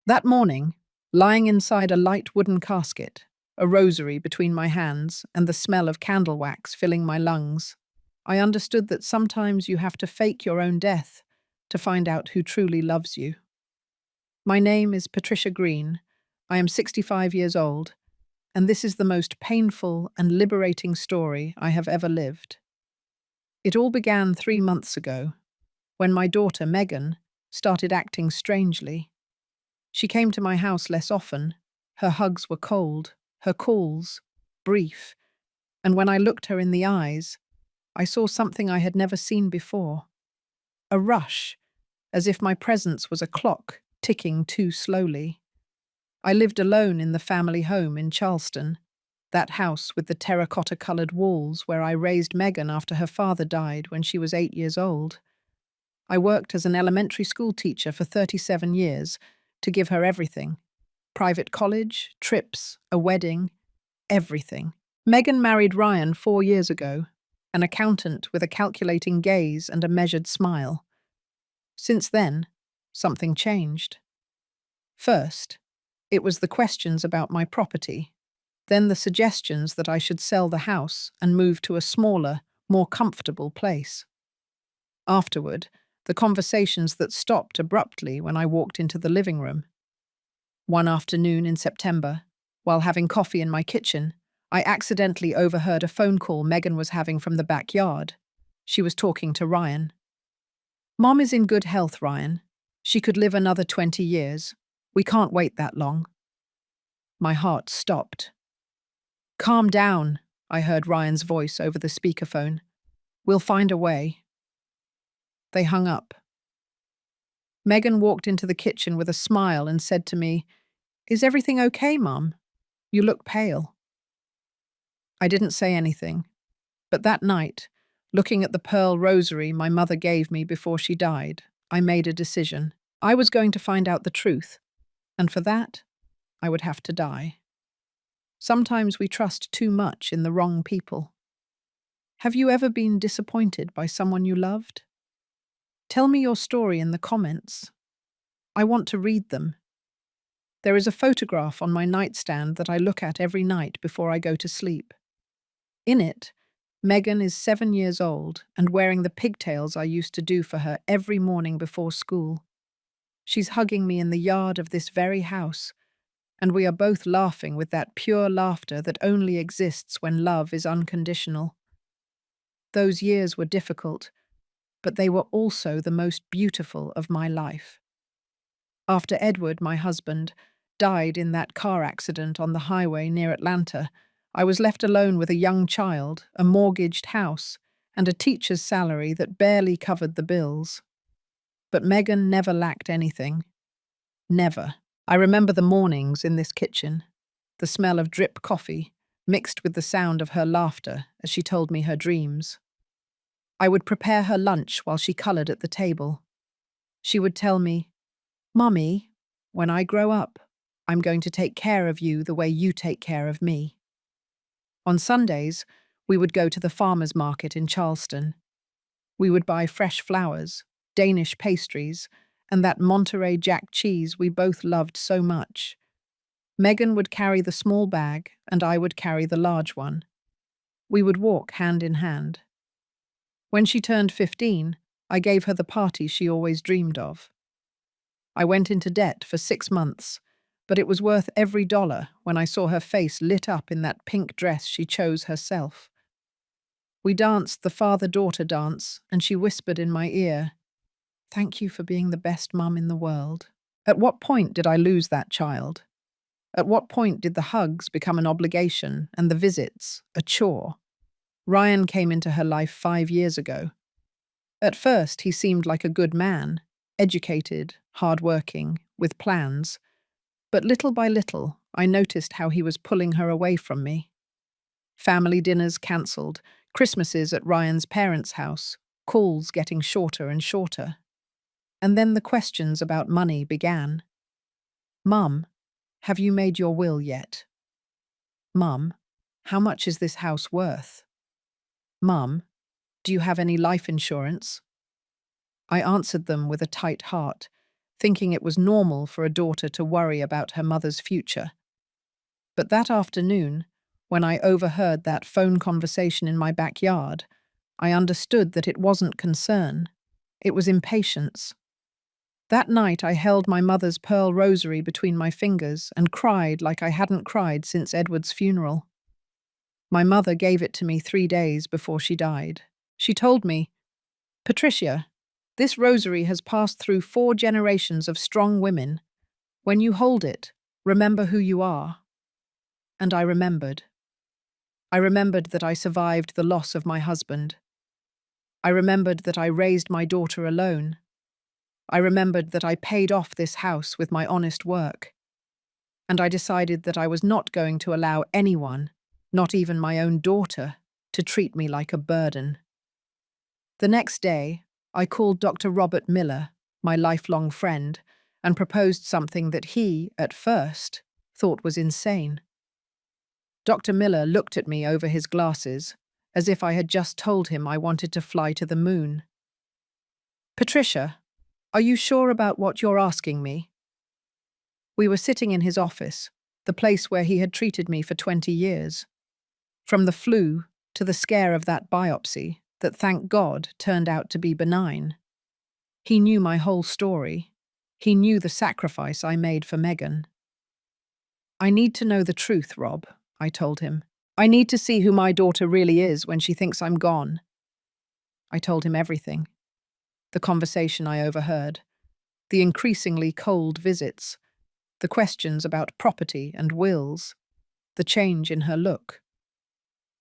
That morning, lying inside a light wooden casket, a rosary between my hands, and the smell of candle wax filling my lungs, I understood that sometimes you have to fake your own death to find out who truly loves you. My name is Patricia Green. I am 65 years old, and this is the most painful and liberating story I have ever lived. It all began 3 months ago, when my daughter, Megan, started acting strangely. She came to my house less often. Her hugs were cold, her calls brief, and when I looked her in the eyes, I saw something I had never seen before. A rush, as if my presence was a clock ticking too slowly. I lived alone in the family home in Charleston, that house with the terracotta-coloured walls where I raised Megan after her father died when she was 8 years old. I worked as an elementary school teacher for 37 years to give her everything. Private college, trips, a wedding, everything. Megan married Ryan 4 years ago, an accountant with a calculating gaze and a measured smile. Since then, something changed. First, it was the questions about my property, then the suggestions that I should sell the house and move to a smaller, more comfortable place. Afterward, the conversations that stopped abruptly when I walked into the living room. One afternoon in September, while having coffee in my kitchen, I accidentally overheard a phone call Megan was having from the backyard. She was talking to Ryan. "Mom is in good health, Ryan. She could live another 20 years. We can't wait that long." My heart stopped. "Calm down," I heard Ryan's voice over the speakerphone. "We'll find a way." They hung up. Megan walked into the kitchen with a smile and said to me, "Is everything okay, Mum? You look pale." I didn't say anything, but that night, looking at the pearl rosary my mother gave me before she died, I made a decision. I was going to find out the truth, and for that, I would have to die. Sometimes we trust too much in the wrong people. Have you ever been disappointed by someone you loved? Tell me your story in the comments. I want to read them. There is a photograph on my nightstand that I look at every night before I go to sleep. In it, Megan is 7 years old and wearing the pigtails I used to do for her every morning before school. She's hugging me in the yard of this very house, and we are both laughing with that pure laughter that only exists when love is unconditional. Those years were difficult, but they were also the most beautiful of my life. After Edward, my husband, died in that car accident on the highway near Atlanta, I was left alone with a young child, a mortgaged house, and a teacher's salary that barely covered the bills. But Megan never lacked anything. Never. I remember the mornings in this kitchen, the smell of drip coffee, mixed with the sound of her laughter as she told me her dreams. I would prepare her lunch while she colored at the table. She would tell me, "Mummy, when I grow up, I'm going to take care of you the way you take care of me." On Sundays, we would go to the farmer's market in Charleston. We would buy fresh flowers, Danish pastries, and that Monterey Jack cheese we both loved so much. Megan would carry the small bag, and I would carry the large one. We would walk hand in hand. When she turned 15, I gave her the party she always dreamed of. I went into debt for 6 months, but it was worth every dollar when I saw her face lit up in that pink dress she chose herself. We danced the father-daughter dance, and she whispered in my ear, "Thank you for being the best mum in the world." At what point did I lose that child? At what point did the hugs become an obligation and the visits a chore? Ryan came into her life 5 years ago. At first, he seemed like a good man, educated, hard-working, with plans. But little by little, I noticed how he was pulling her away from me. Family dinners cancelled, Christmases at Ryan's parents' house, calls getting shorter and shorter. And then the questions about money began. "Mum, have you made your will yet? Mum, how much is this house worth? Mum, do you have any life insurance?" I answered them with a tight heart, thinking it was normal for a daughter to worry about her mother's future. But that afternoon, when I overheard that phone conversation in my backyard, I understood that it wasn't concern. It was impatience. That night I held my mother's pearl rosary between my fingers and cried like I hadn't cried since Edward's funeral. My mother gave it to me 3 days before she died. She told me, "Patricia, this rosary has passed through 4 generations of strong women. When you hold it, remember who you are." And I remembered. I remembered that I survived the loss of my husband. I remembered that I raised my daughter alone. I remembered that I paid off this house with my honest work. And I decided that I was not going to allow anyone, not even my own daughter, to treat me like a burden. The next day, I called Dr. Robert Miller, my lifelong friend, and proposed something that he, at first, thought was insane. Dr. Miller looked at me over his glasses, as if I had just told him I wanted to fly to the moon. "Patricia, are you sure about what you're asking me?" We were sitting in his office, the place where he had treated me for 20 years. From the flu to the scare of that biopsy that, thank God, turned out to be benign. He knew my whole story. He knew the sacrifice I made for Megan. "I need to know the truth, Rob," I told him. "I need to see who my daughter really is when she thinks I'm gone." I told him everything. The conversation I overheard, the increasingly cold visits, the questions about property and wills, the change in her look.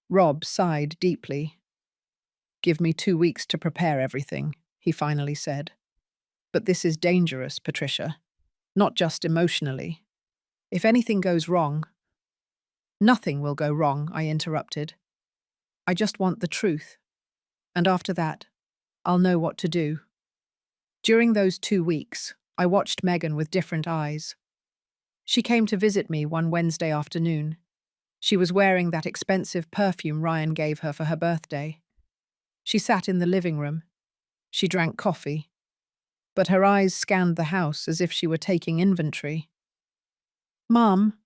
Rob sighed deeply. "Give me 2 weeks to prepare everything," he finally said. "But this is dangerous, Patricia. Not just emotionally. If anything goes wrong—" "Nothing will go wrong," I interrupted. "I just want the truth. And after that, I'll know what to do." During those 2 weeks, I watched Megan with different eyes. She came to visit me one Wednesday afternoon. She was wearing that expensive perfume Ryan gave her for her birthday. She sat in the living room. She drank coffee. But her eyes scanned the house as if she were taking inventory. "Mom,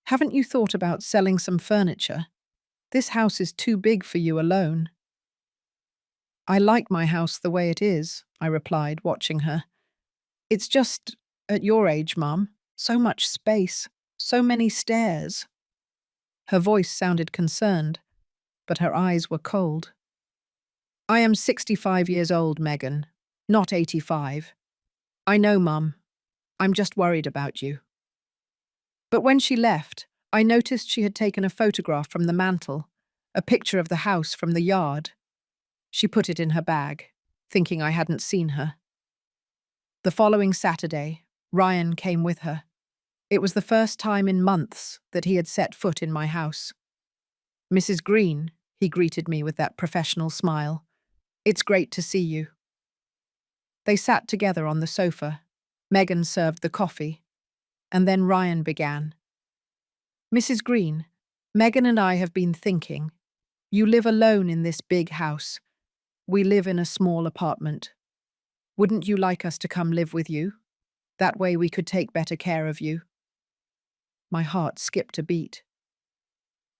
haven't you thought about selling some furniture? This house is too big for you alone." "I like my house the way it is," I replied, watching her. "It's just, at your age, Mum, so much space, so many stairs." Her voice sounded concerned, but her eyes were cold. "I am 65 years old, Megan, not 85. I know, Mum. I'm just worried about you." But when she left, I noticed she had taken a photograph from the mantel, a picture of the house from the yard. She put it in her bag, thinking I hadn't seen her. The following Saturday, Ryan came with her. It was the first time in months that he had set foot in my house. "Mrs. Green," he greeted me with that professional smile. "It's great to see you." They sat together on the sofa. Megan served the coffee. And then Ryan began. "Mrs. Green, Megan and I have been thinking. You live alone in this big house. We live in a small apartment. Wouldn't you like us to come live with you? That way we could take better care of you." My heart skipped a beat.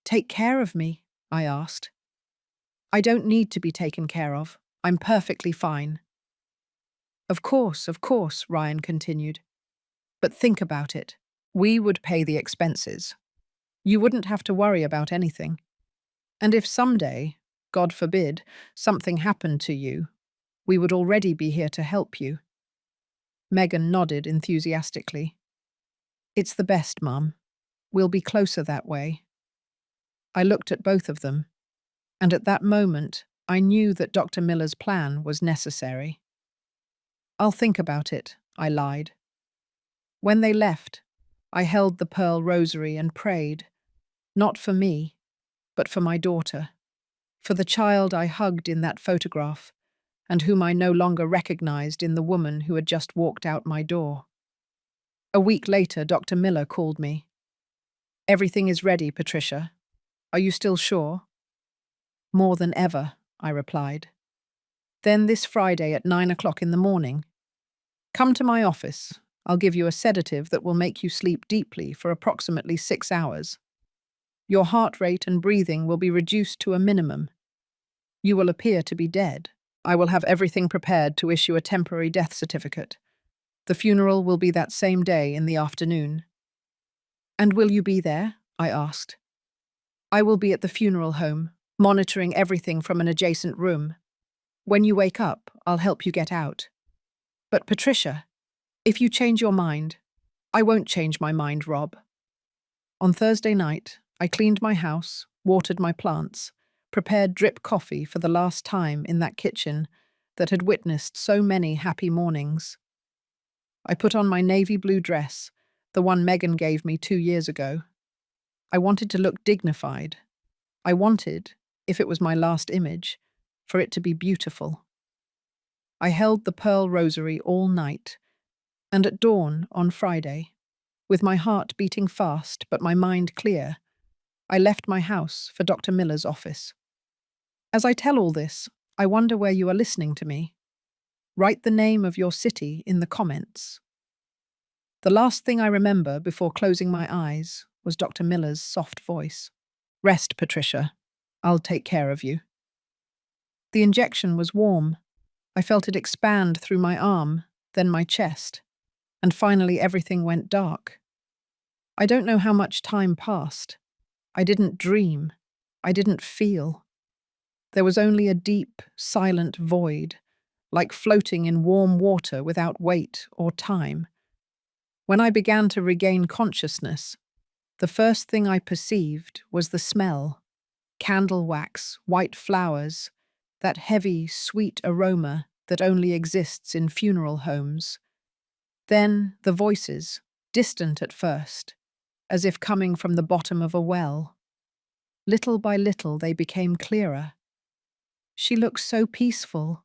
"Take care of me?" I asked. "I don't need to be taken care of. I'm perfectly fine." Of course," Ryan continued. "But think about it. We would pay the expenses. You wouldn't have to worry about anything. And if someday, God forbid, something happened to you, we would already be here to help you." Megan nodded enthusiastically. "It's the best, Mum. We'll be closer that way." I looked at both of them, and at that moment, I knew that Dr. Miller's plan was necessary. "I'll think about it," I lied. When they left, I held the pearl rosary and prayed, not for me, but for my daughter, for the child I hugged in that photograph, and whom I no longer recognized in the woman who had just walked out my door. A week later, Dr. Miller called me. "Everything is ready, Patricia. Are you still sure?" "More than ever," I replied. "Then this Friday at 9 o'clock in the morning." Come to my office. I'll give you a sedative that will make you sleep deeply for approximately 6 hours. Your heart rate and breathing will be reduced to a minimum. You will appear to be dead. I will have everything prepared to issue a temporary death certificate. The funeral will be that same day in the afternoon. And will you be there? I asked. I will be at the funeral home, monitoring everything from an adjacent room. When you wake up, I'll help you get out. But Patricia, if you change your mind, I won't change my mind, Rob. On Thursday night, I cleaned my house, watered my plants, prepared drip coffee for the last time in that kitchen that had witnessed so many happy mornings. I put on my navy blue dress, the one Megan gave me 2 years ago. I wanted to look dignified. I wanted, if it was my last image, for it to be beautiful. I held the pearl rosary all night, and at dawn on Friday, with my heart beating fast but my mind clear, I left my house for Dr. Miller's office. As I tell all this, I wonder where you are listening to me. Write the name of your city in the comments. The last thing I remember before closing my eyes was Dr. Miller's soft voice. Rest, Patricia. I'll take care of you. The injection was warm. I felt it expand through my arm, then my chest, and finally everything went dark. I don't know how much time passed. I didn't dream. I didn't feel. There was only a deep, silent void, like floating in warm water without weight or time. When I began to regain consciousness, the first thing I perceived was the smell: candle wax, white flowers, that heavy, sweet aroma that only exists in funeral homes. Then the voices, distant at first, as if coming from the bottom of a well. Little by little they became clearer. She looks so peaceful,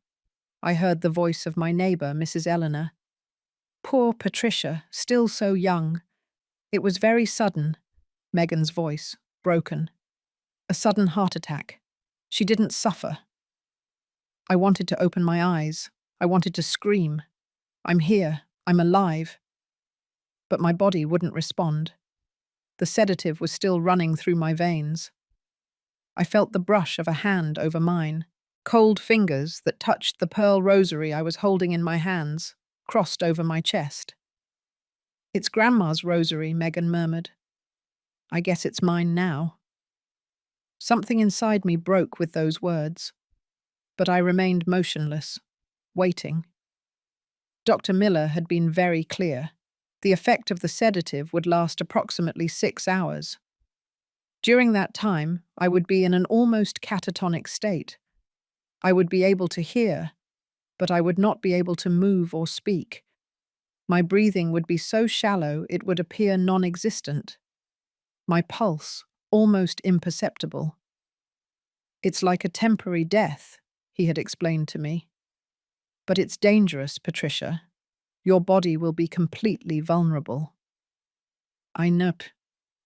I heard the voice of my neighbour, Mrs. Eleanor. Poor Patricia, still so young. It was very sudden, Megan's voice, broken. A sudden heart attack. She didn't suffer. I wanted to open my eyes. I wanted to scream. I'm here. I'm alive. But my body wouldn't respond. The sedative was still running through my veins. I felt the brush of a hand over mine. Cold fingers that touched the pearl rosary I was holding in my hands, crossed over my chest. It's Grandma's rosary, Megan murmured. I guess it's mine now. Something inside me broke with those words, but I remained motionless, waiting. Dr. Miller had been very clear. The effect of the sedative would last approximately 6 hours. During that time, I would be in an almost catatonic state. I would be able to hear, but I would not be able to move or speak. My breathing would be so shallow it would appear non-existent. My pulse, almost imperceptible. It's like a temporary death, he had explained to me. But it's dangerous, Patricia. Your body will be completely vulnerable. I know,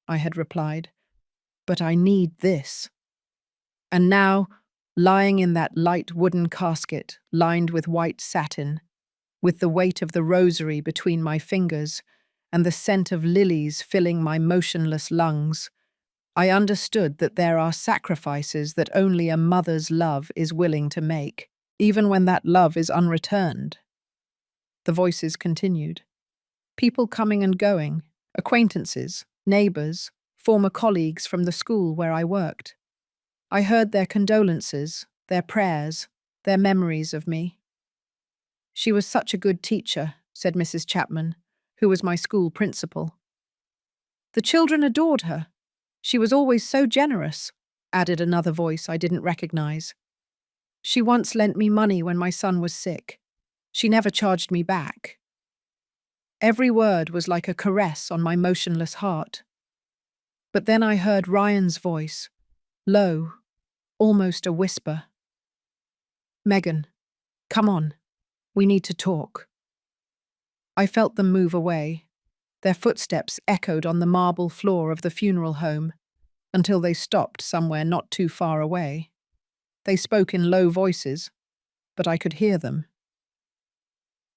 I had replied, but I need this. And now, lying in that light wooden casket lined with white satin, with the weight of the rosary between my fingers and the scent of lilies filling my motionless lungs, I understood that there are sacrifices that only a mother's love is willing to make, even when that love is unreturned. The voices continued. People coming and going, acquaintances, neighbours, former colleagues from the school where I worked. I heard their condolences, their prayers, their memories of me. She was such a good teacher, said Mrs. Chapman, who was my school principal. The children adored her. She was always so generous, added another voice I didn't recognize. She once lent me money when my son was sick. She never charged me back. Every word was like a caress on my motionless heart. But then I heard Ryan's voice, low, almost a whisper. Megan, come on. We need to talk. I felt them move away. Their footsteps echoed on the marble floor of the funeral home until they stopped somewhere not too far away. They spoke in low voices, but I could hear them.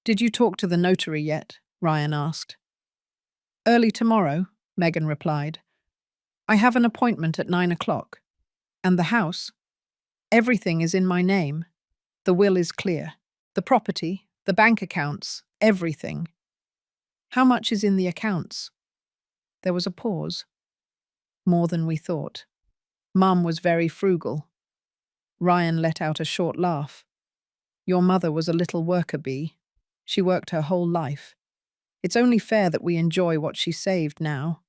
Did you talk to the notary yet? Ryan asked. Early tomorrow, Megan replied. I have an appointment at 9 o'clock. And the house? Everything is in my name. The will is clear. The property, the bank accounts, everything. How much is in the accounts? There was a pause. More than we thought. Mum was very frugal. Ryan let out a short laugh. Your mother was a little worker bee. She worked her whole life. It's only fair that we enjoy what she saved now.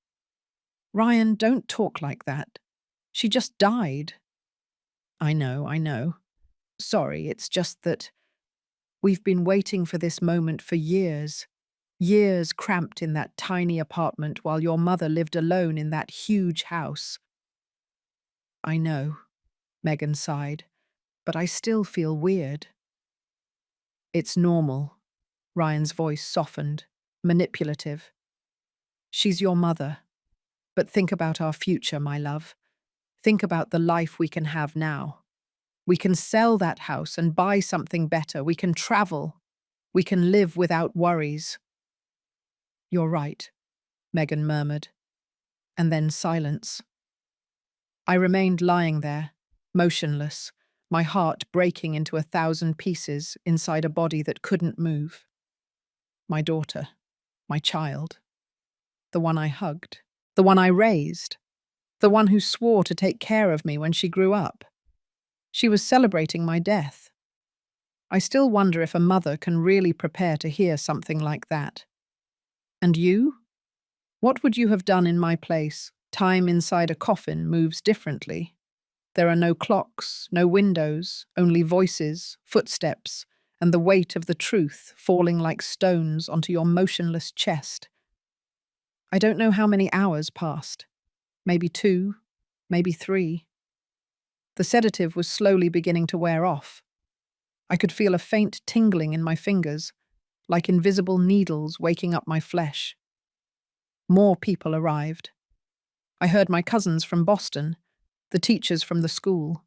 Ryan, don't talk like that. She just died. I know. Sorry, it's just that we've been waiting for this moment for years. Years cramped in that tiny apartment while your mother lived alone in that huge house. I know, Megan sighed, but I still feel weird. It's normal. Ryan's voice softened, manipulative. She's your mother. But think about our future, my love. Think about the life we can have now. We can sell that house and buy something better. We can travel. We can live without worries. You're right, Megan murmured. And then silence. I remained lying there, motionless, my heart breaking into 1,000 pieces inside a body that couldn't move. My daughter, my child, the one I hugged, the one I raised, the one who swore to take care of me when she grew up. She was celebrating my death. I still wonder if a mother can really prepare to hear something like that. And you? What would you have done in my place? Time inside a coffin moves differently. There are no clocks, no windows, only voices, footsteps, and the weight of the truth falling like stones onto your motionless chest. I don't know how many hours passed. Maybe 2, maybe 3. The sedative was slowly beginning to wear off. I could feel a faint tingling in my fingers, like invisible needles waking up my flesh. More people arrived. I heard my cousins from Boston, the teachers from the school,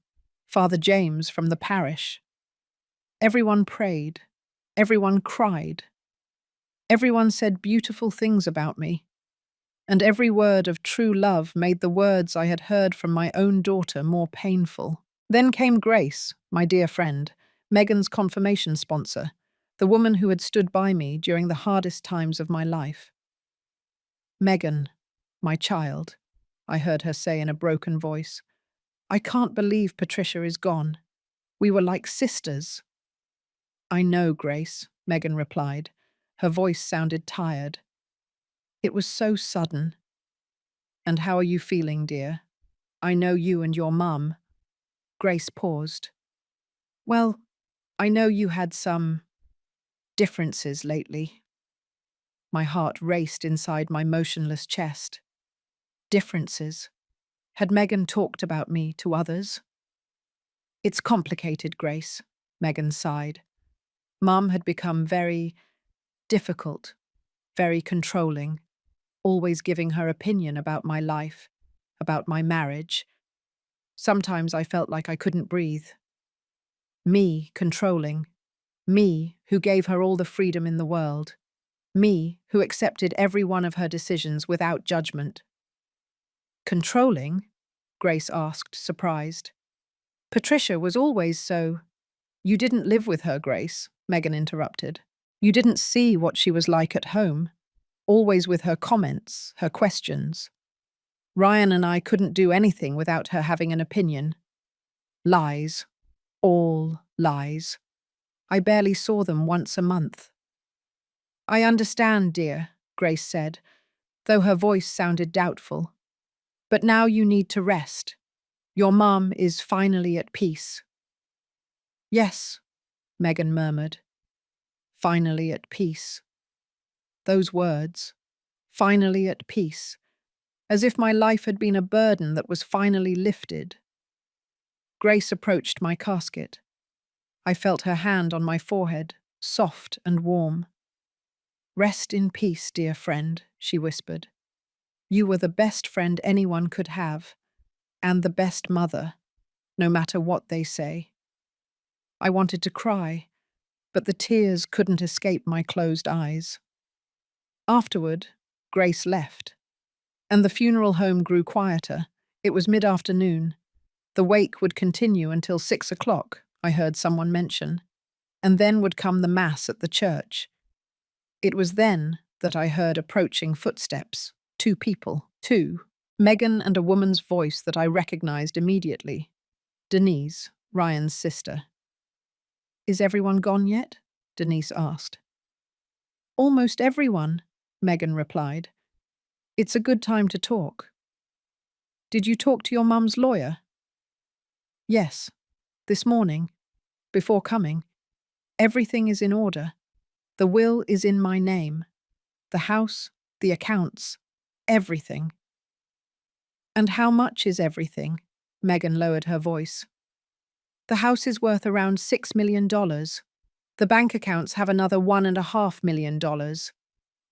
Father James from the parish. Everyone prayed. Everyone cried. Everyone said beautiful things about me. And every word of true love made the words I had heard from my own daughter more painful. Then came Grace, my dear friend, Megan's confirmation sponsor, the woman who had stood by me during the hardest times of my life. Megan, my child, I heard her say in a broken voice. I can't believe Patricia is gone. We were like sisters. I know, Grace, Megan replied. Her voice sounded tired. It was so sudden. And how are you feeling, dear? I know you and your mum. Grace paused. Well, I know you had some differences lately. My heart raced inside my motionless chest. Differences. Had Megan talked about me to others? It's complicated, Grace, Megan sighed. Mum had become very difficult, very controlling, always giving her opinion about my life, about my marriage. Sometimes I felt like I couldn't breathe. Me controlling. Me who gave her all the freedom in the world. Me who accepted every one of her decisions without judgment. Controlling? Grace asked, surprised. Patricia was always so. You didn't live with her, Grace, Megan interrupted. You didn't see what she was like at home, always with her comments, her questions. Ryan and I couldn't do anything without her having an opinion. Lies. All lies. I barely saw them once a month. I understand, dear, Grace said, though her voice sounded doubtful. But now you need to rest. Your mum is finally at peace. Yes, Megan murmured. Finally at peace. Those words, finally at peace, as if my life had been a burden that was finally lifted. Grace approached my casket. I felt her hand on my forehead, soft and warm. Rest in peace, dear friend, she whispered. You were the best friend anyone could have, and the best mother, no matter what they say. I wanted to cry, but the tears couldn't escape my closed eyes. Afterward, Grace left, and the funeral home grew quieter. It was mid-afternoon. The wake would continue until 6 o'clock, I heard someone mention, and then would come the mass at the church. It was then that I heard approaching footsteps. Two people. Two. Megan and a woman's voice that I recognized immediately. Denise, Ryan's sister. "Is everyone gone yet?" Denise asked. "Almost everyone," Megan replied. "It's a good time to talk." "Did you talk to your mum's lawyer?" "Yes, this morning, before coming. Everything is in order. The will is in my name. The house, the accounts, everything." "And how much is everything?" Megan lowered her voice. "The house is worth around $6 million. The bank accounts have another $1.5 million.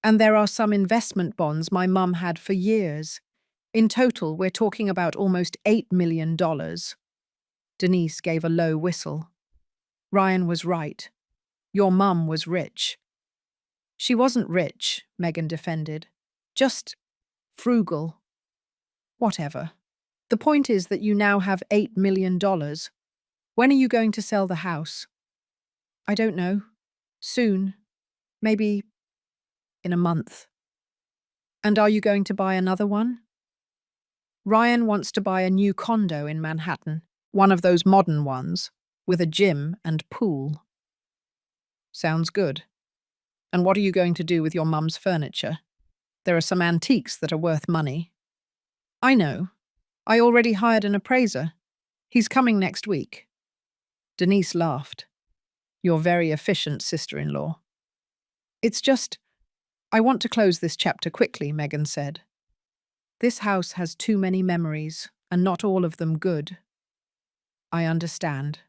And there are some investment bonds my mum had for years. In total, we're talking about almost $8 million. Denise gave a low whistle. Ryan was right. Your mum was rich. "She wasn't rich," Megan defended. "Just frugal." "Whatever. The point is that you now have $8 million. When are you going to sell the house?" "I don't know. Soon. Maybe in a month." "And are you going to buy another one?" "Ryan wants to buy a new condo in Manhattan, one of those modern ones, with a gym and pool." "Sounds good. And what are you going to do with your mum's furniture? There are some antiques that are worth money." "I know. I already hired an appraiser. He's coming next week." Denise laughed. "Your very efficient sister-in-law." "It's just, I want to close this chapter quickly," Megan said. "This house has too many memories, and not all of them good." "I understand.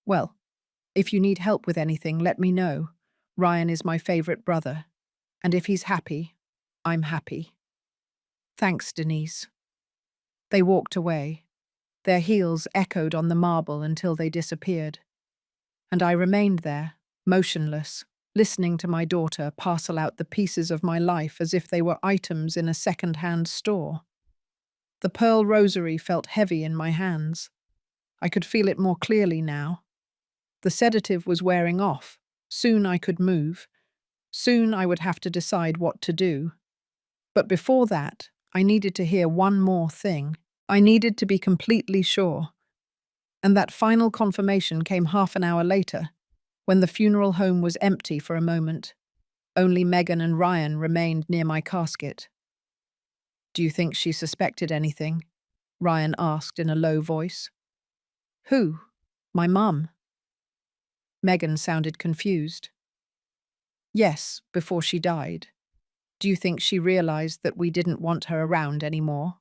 Well, if you need help with anything, let me know. Ryan is my favorite brother, and if he's happy, I'm happy." "Thanks, Denise." They walked away. Their heels echoed on the marble until they disappeared. And I remained there, motionless, listening to my daughter parcel out the pieces of my life as if they were items in a second-hand store. The pearl rosary felt heavy in my hands. I could feel it more clearly now. The sedative was wearing off. Soon I could move. Soon I would have to decide what to do. But before that, I needed to hear one more thing. I needed to be completely sure. And that final confirmation came half an hour later, when the funeral home was empty for a moment. Only Megan and Ryan remained near my casket. "Do you think she suspected anything?" Ryan asked in a low voice. "Who? My mum?" Megan sounded confused. "Yes, before she died. Do you think she realized that we didn't want her around anymore?"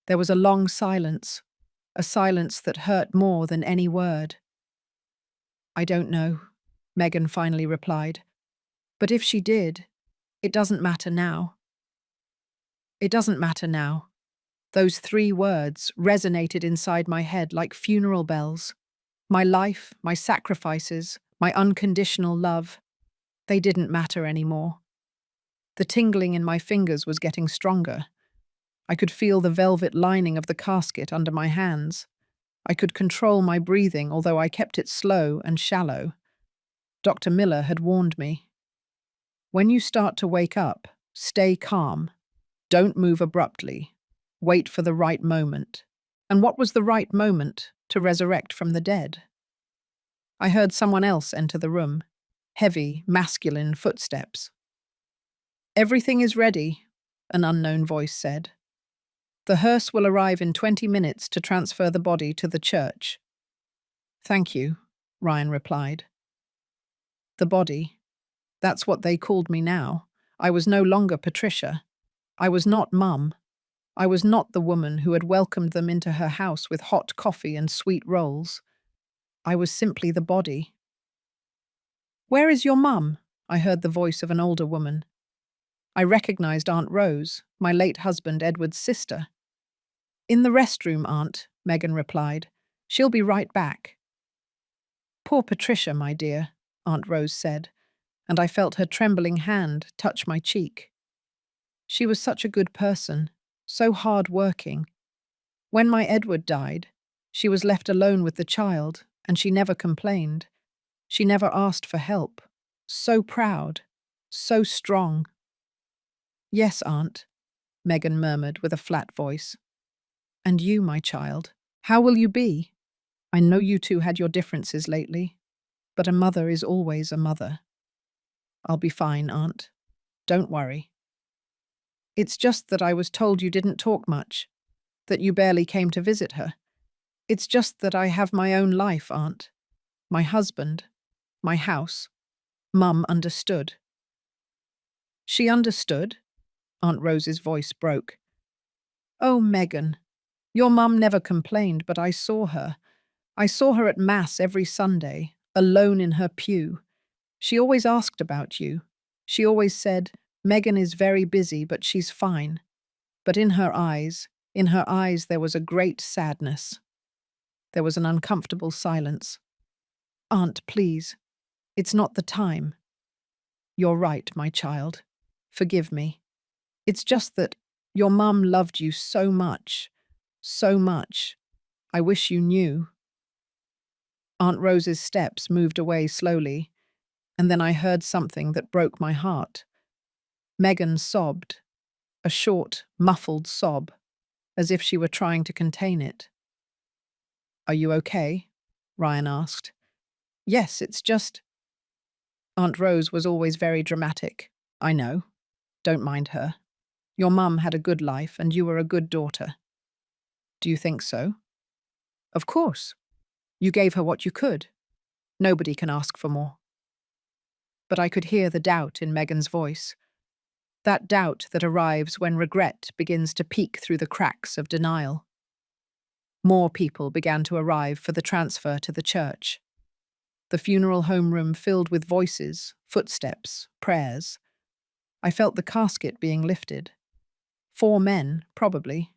There was a long silence, a silence that hurt more than any word. "I don't know," Megan finally replied. "But if she did, it doesn't matter now." It doesn't matter now. Those 3 words resonated inside my head like funeral bells. My life, my sacrifices, my unconditional love, they didn't matter anymore. The tingling in my fingers was getting stronger. I could feel the velvet lining of the casket under my hands. I could control my breathing, although I kept it slow and shallow. Dr. Miller had warned me. "When you start to wake up, stay calm. Don't move abruptly. Wait for the right moment." And what was the right moment to resurrect from the dead? I heard someone else enter the room. Heavy, masculine footsteps. "Everything is ready," an unknown voice said. "The hearse will arrive in 20 minutes to transfer the body to the church." "Thank you," Ryan replied. The body. That's what they called me now. I was no longer Patricia. I was not Mum. I was not the woman who had welcomed them into her house with hot coffee and sweet rolls. I was simply the body. "Where is your mum?" I heard the voice of an older woman. I recognized Aunt Rose, my late husband Edward's sister. "In the restroom, Aunt," Megan replied. "She'll be right back." Poor Patricia, my dear. Aunt Rose said, and I felt her trembling hand touch my cheek. She was such a good person, so hard-working. When my Edward died, she was left alone with the child, and she never complained. She never asked for help. So proud, so strong. Yes, Aunt, Megan murmured with a flat voice. And you, my child, how will you be? I know you two had your differences lately, but a mother is always a mother. I'll be fine, Aunt. Don't worry. It's just that I was told you didn't talk much, that you barely came to visit her. It's just that I have my own life, Aunt. My husband, my house. Mum understood. She understood? Aunt Rose's voice broke. Oh, Megan, your mum never complained, but I saw her. I saw her at Mass every Sunday, alone in her pew. She always asked about you. She always said, Megan is very busy, but she's fine. But in her eyes there was a great sadness. There was an uncomfortable silence. Aunt, please, it's not the time. You're right, my child. Forgive me. It's just that your mum loved you so much, so much. I wish you knew. Aunt Rose's steps moved away slowly, and then I heard something that broke my heart. Megan sobbed, a short, muffled sob, as if she were trying to contain it. Are you okay? Ryan asked. Yes, it's just… Aunt Rose was always very dramatic. I know. Don't mind her. Your mum had a good life, and you were a good daughter. Do you think so? Of course. You gave her what you could. Nobody can ask for more. But I could hear the doubt in Megan's voice. That doubt that arrives when regret begins to peek through the cracks of denial. More people began to arrive for the transfer to the church. The funeral home room filled with voices, footsteps, prayers. I felt the casket being lifted. 4 men, probably.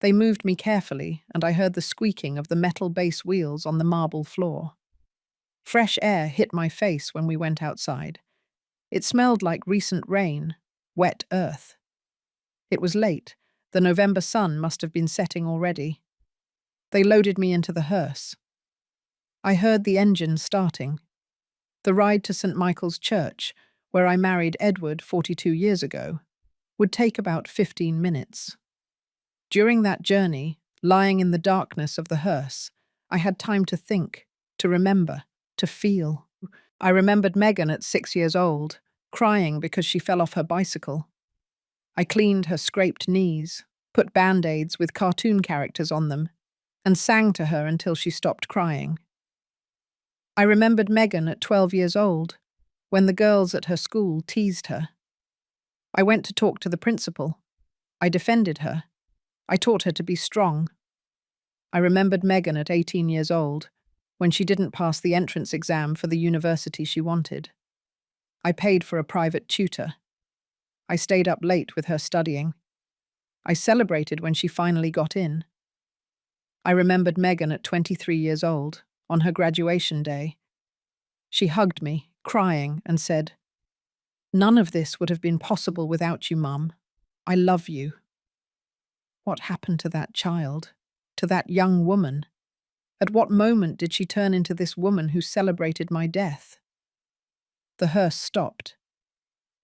They moved me carefully, and I heard the squeaking of the metal base wheels on the marble floor. Fresh air hit my face when we went outside. It smelled like recent rain, wet earth. It was late. The November sun must have been setting already. They loaded me into the hearse. I heard the engine starting. The ride to St. Michael's Church, where I married Edward 42 years ago, would take about 15 minutes. During that journey, lying in the darkness of the hearse, I had time to think, to remember, to feel. I remembered Megan at 6 years old, crying because she fell off her bicycle. I cleaned her scraped knees, put band-aids with cartoon characters on them, and sang to her until she stopped crying. I remembered Megan at 12 years old, when the girls at her school teased her. I went to talk to the principal. I defended her. I taught her to be strong. I remembered Megan at 18 years old, when she didn't pass the entrance exam for the university she wanted. I paid for a private tutor. I stayed up late with her studying. I celebrated when she finally got in. I remembered Megan at 23 years old, on her graduation day. She hugged me, crying, and said, "None of this would have been possible without you, Mum. I love you." What happened to that child? To that young woman? At what moment did she turn into this woman who celebrated my death? The hearse stopped.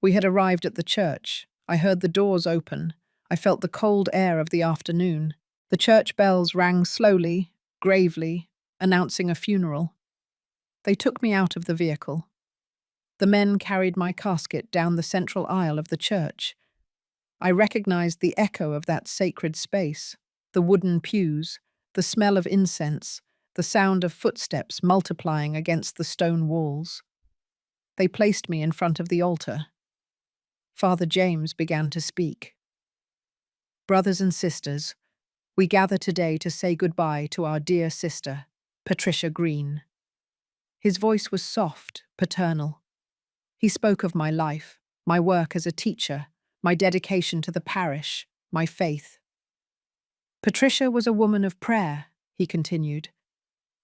We had arrived at the church. I heard the doors open. I felt the cold air of the afternoon. The church bells rang slowly, gravely, announcing a funeral. They took me out of the vehicle. The men carried my casket down the central aisle of the church. I recognized the echo of that sacred space, the wooden pews, the smell of incense, the sound of footsteps multiplying against the stone walls. They placed me in front of the altar. Father James began to speak. Brothers and sisters, we gather today to say goodbye to our dear sister, Patricia Green. His voice was soft, paternal. He spoke of my life, my work as a teacher, my dedication to the parish, my faith. Patricia was a woman of prayer, he continued.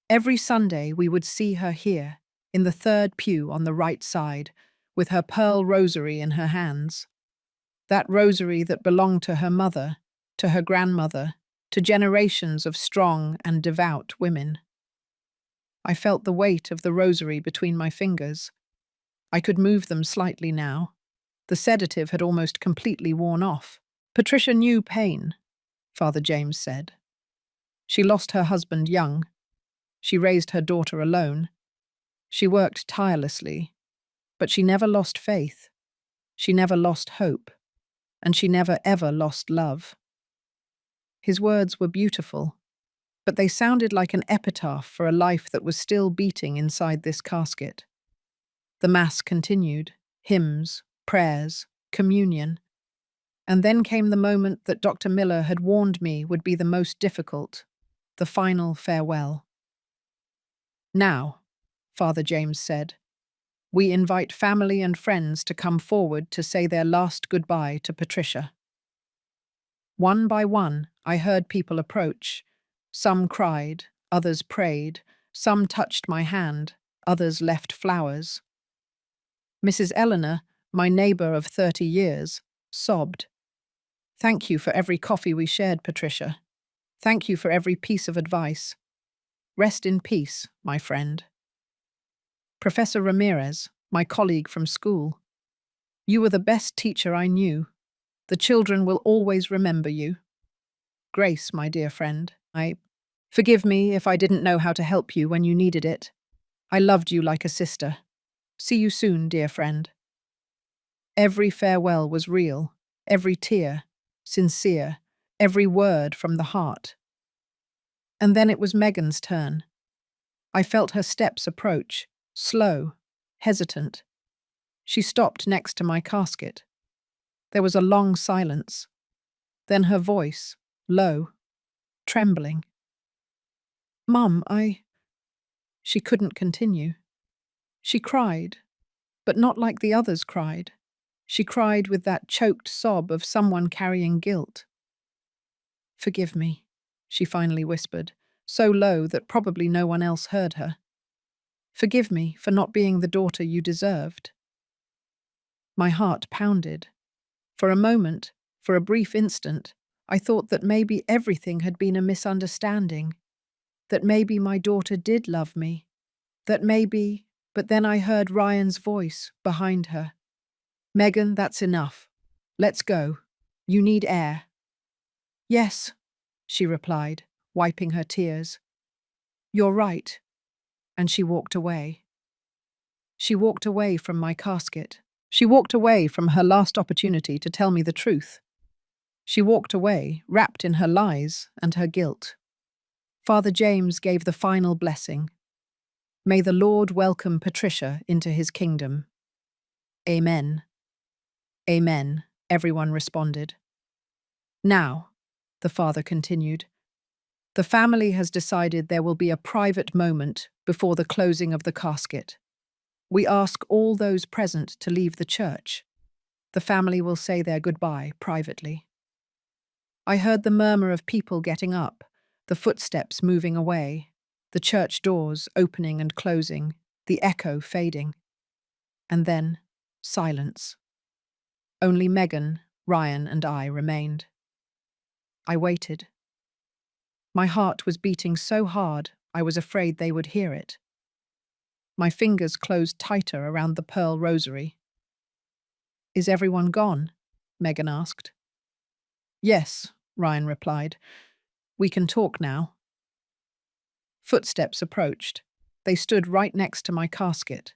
Every Sunday we would see her here, in the third pew on the right side, with her pearl rosary in her hands. That rosary that belonged to her mother, to her grandmother, to generations of strong and devout women. I felt the weight of the rosary between my fingers. I could move them slightly now. The sedative had almost completely worn off. Patricia knew pain, Father James said. She lost her husband young. She raised her daughter alone. She worked tirelessly, but she never lost faith. She never lost hope. And she never ever lost love. His words were beautiful, but they sounded like an epitaph for a life that was still beating inside this casket. The Mass continued, hymns, prayers, communion, and then came the moment that Dr. Miller had warned me would be the most difficult, the final farewell. Now, Father James said, we invite family and friends to come forward to say their last goodbye to Patricia. One by one, I heard people approach. Some cried, others prayed, some touched my hand, others left flowers. Mrs. Eleanor, my neighbour of 30 years, sobbed. Thank you for every coffee we shared, Patricia. Thank you for every piece of advice. Rest in peace, my friend. Professor Ramirez, my colleague from school. You were the best teacher I knew. The children will always remember you. Grace, my dear friend, forgive me if I didn't know how to help you when you needed it. I loved you like a sister. See you soon, dear friend. Every farewell was real, every tear, sincere, every word from the heart. And then it was Megan's turn. I felt her steps approach, slow, hesitant. She stopped next to my casket. There was a long silence. Then her voice, low, trembling. Mum, She couldn't continue. She cried, but not like the others cried. She cried with that choked sob of someone carrying guilt. Forgive me, she finally whispered, so low that probably no one else heard her. Forgive me for not being the daughter you deserved. My heart pounded. For a moment, for a brief instant, I thought that maybe everything had been a misunderstanding, that maybe my daughter did love me, that maybe, but then I heard Ryan's voice behind her. Megan, that's enough. Let's go. You need air. Yes, she replied, wiping her tears. You're right. And she walked away. She walked away from my casket. She walked away from her last opportunity to tell me the truth. She walked away, wrapped in her lies and her guilt. Father James gave the final blessing. May the Lord welcome Patricia into his kingdom. Amen. Amen, everyone responded. Now, the father continued, the family has decided there will be a private moment before the closing of the casket. We ask all those present to leave the church. The family will say their goodbye privately. I heard the murmur of people getting up, the footsteps moving away, the church doors opening and closing, the echo fading. And then, silence. Only Megan, Ryan, and I remained. I waited. My heart was beating so hard I was afraid they would hear it. My fingers closed tighter around the pearl rosary. Is everyone gone? Megan asked. Yes, Ryan replied. We can talk now. Footsteps approached. They stood right next to my casket.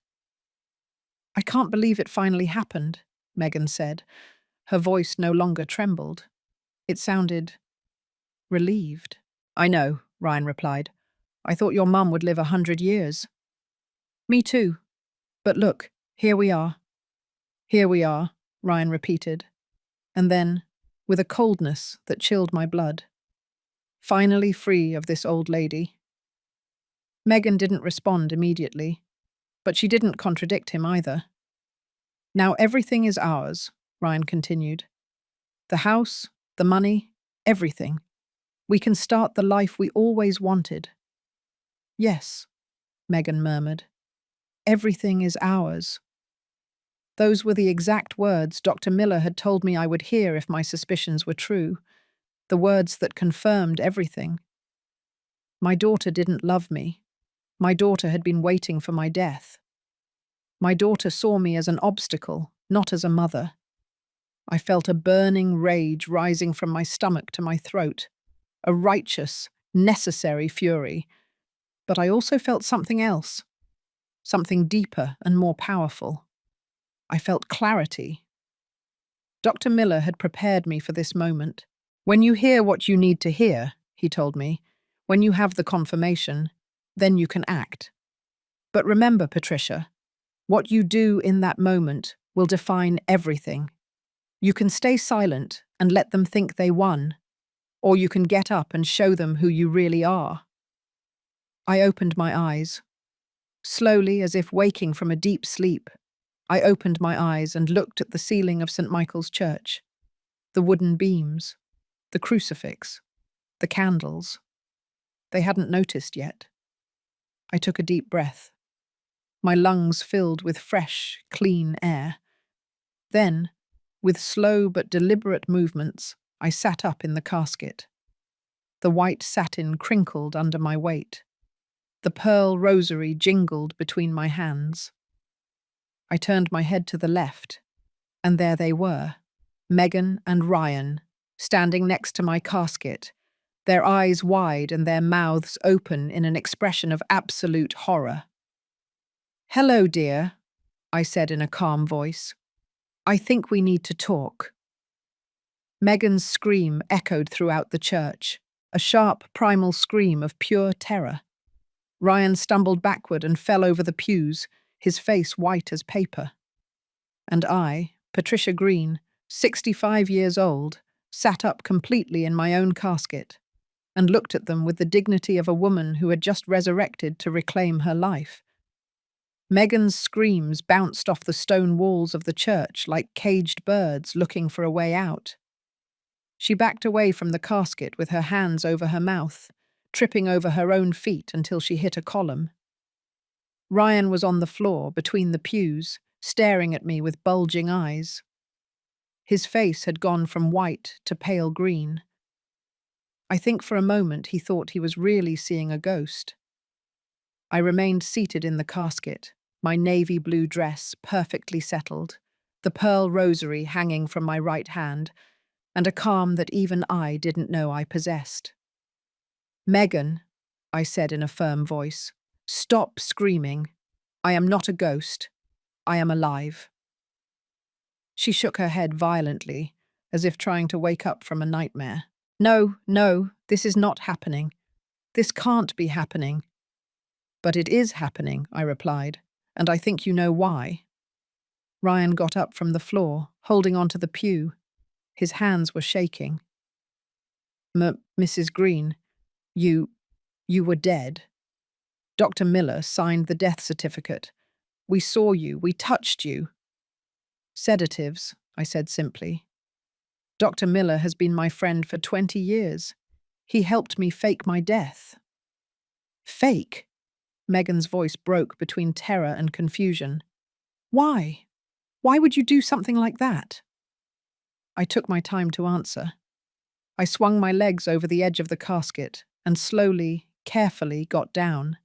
I can't believe it finally happened, Megan said. Her voice no longer trembled. It sounded relieved. I know, Ryan replied. I thought your mum would live 100 years. Me too. But look, here we are. Here we are, Ryan repeated. And then, with a coldness that chilled my blood, finally free of this old lady. Megan didn't respond immediately, but she didn't contradict him either. Now everything is ours, Ryan continued. The house, the money, everything. We can start the life we always wanted. Yes, Megan murmured. Everything is ours. Those were the exact words Dr. Miller had told me I would hear if my suspicions were true, the words that confirmed everything. My daughter didn't love me. My daughter had been waiting for my death. My daughter saw me as an obstacle, not as a mother. I felt a burning rage rising from my stomach to my throat, a righteous, necessary fury. But I also felt something else, something deeper and more powerful. I felt clarity. Dr. Miller had prepared me for this moment. When you hear what you need to hear, he told me, when you have the confirmation, then you can act. But remember, Patricia, what you do in that moment will define everything. You can stay silent and let them think they won, or you can get up and show them who you really are. I opened my eyes. Slowly, as if waking from a deep sleep, I opened my eyes and looked at the ceiling of St. Michael's Church. The wooden beams, the crucifix, the candles. They hadn't noticed yet. I took a deep breath. My lungs filled with fresh, clean air. Then, with slow but deliberate movements, I sat up in the casket. The white satin crinkled under my weight. The pearl rosary jingled between my hands. I turned my head to the left, and there they were, Megan and Ryan, standing next to my casket, their eyes wide and their mouths open in an expression of absolute horror. "Hello, dear," I said in a calm voice. "I think we need to talk." Megan's scream echoed throughout the church, a sharp, primal scream of pure terror. Ryan stumbled backward and fell over the pews, his face white as paper. And I, Patricia Green, 65 years old, sat up completely in my own casket and looked at them with the dignity of a woman who had just resurrected to reclaim her life. Megan's screams bounced off the stone walls of the church like caged birds looking for a way out. She backed away from the casket with her hands over her mouth, tripping over her own feet until she hit a column. Ryan was on the floor between the pews, staring at me with bulging eyes. His face had gone from white to pale green. I think for a moment he thought he was really seeing a ghost. I remained seated in the casket, my navy blue dress perfectly settled, the pearl rosary hanging from my right hand, and a calm that even I didn't know I possessed. "Megan," I said in a firm voice, "stop screaming. I am not a ghost. I am alive." She shook her head violently, as if trying to wake up from a nightmare. "No, no, this is not happening. This can't be happening." "But it is happening," I replied, "and I think you know why." Ryan got up from the floor, holding onto the pew. His hands were shaking. "Mrs. Green, you were dead. Dr. Miller signed the death certificate. We saw you, we touched you." "Sedatives," I said simply. "Dr. Miller has been my friend for 20 years. He helped me fake my death." "Fake?" Megan's voice broke between terror and confusion. "Why? Why would you do something like that?" I took my time to answer. I swung my legs over the edge of the casket and slowly, carefully got down.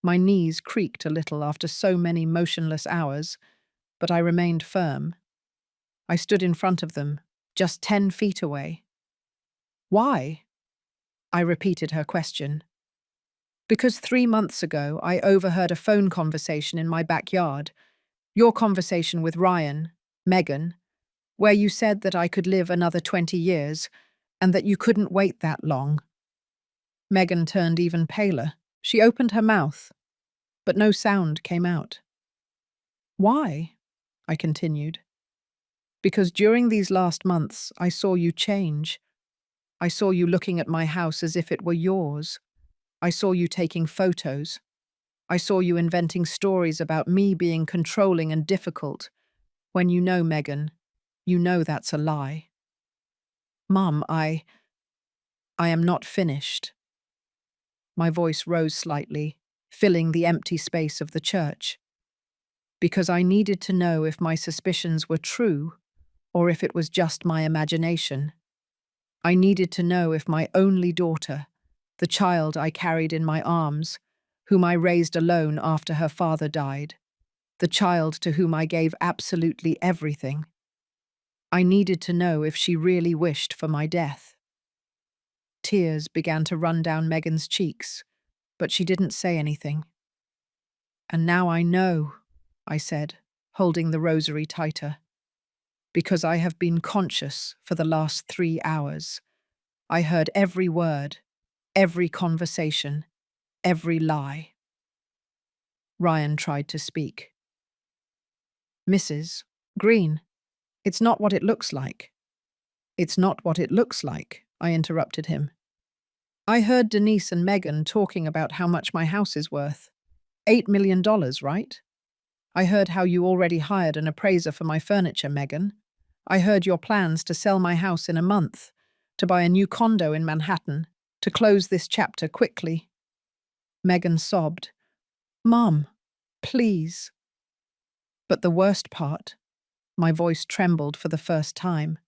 My knees creaked a little after so many motionless hours, but I remained firm. I stood in front of them, just 10 feet away. "Why?" I repeated her question. "Because 3 months ago I overheard a phone conversation in my backyard, your conversation with Ryan, Megan, where you said that I could live another 20 years and that you couldn't wait that long." Megan turned even paler. She opened her mouth, but no sound came out. "Why?" I continued. "Because during these last months I saw you change. I saw you looking at my house as if it were yours. I saw you taking photos. I saw you inventing stories about me being controlling and difficult, when you know, Megan, you know that's a lie." "Mum, I am not finished." My voice rose slightly. filling the empty space of the church. Because I needed to know if my suspicions were true or if it was just my imagination. I needed to know if my only daughter, the child I carried in my arms, whom I raised alone after her father died, the child to whom I gave absolutely everything. I needed to know if she really wished for my death. Tears began to run down Megan's cheeks, but she didn't say anything. "And now I know," I said, holding the rosary tighter, "because I have been conscious for the last 3 hours. I heard every word, every conversation, every lie." Ryan tried to speak. "Mrs. Green, it's not what it looks like." "It's not what it looks like," I interrupted him. "I heard Denise and Megan talking about how much my house is worth. $8 million, right? I heard how you already hired an appraiser for my furniture, Megan. I heard your plans to sell my house in a month, to buy a new condo in Manhattan, to close this chapter quickly." Megan sobbed. "Mom, please." But the worst part, my voice trembled for the first time.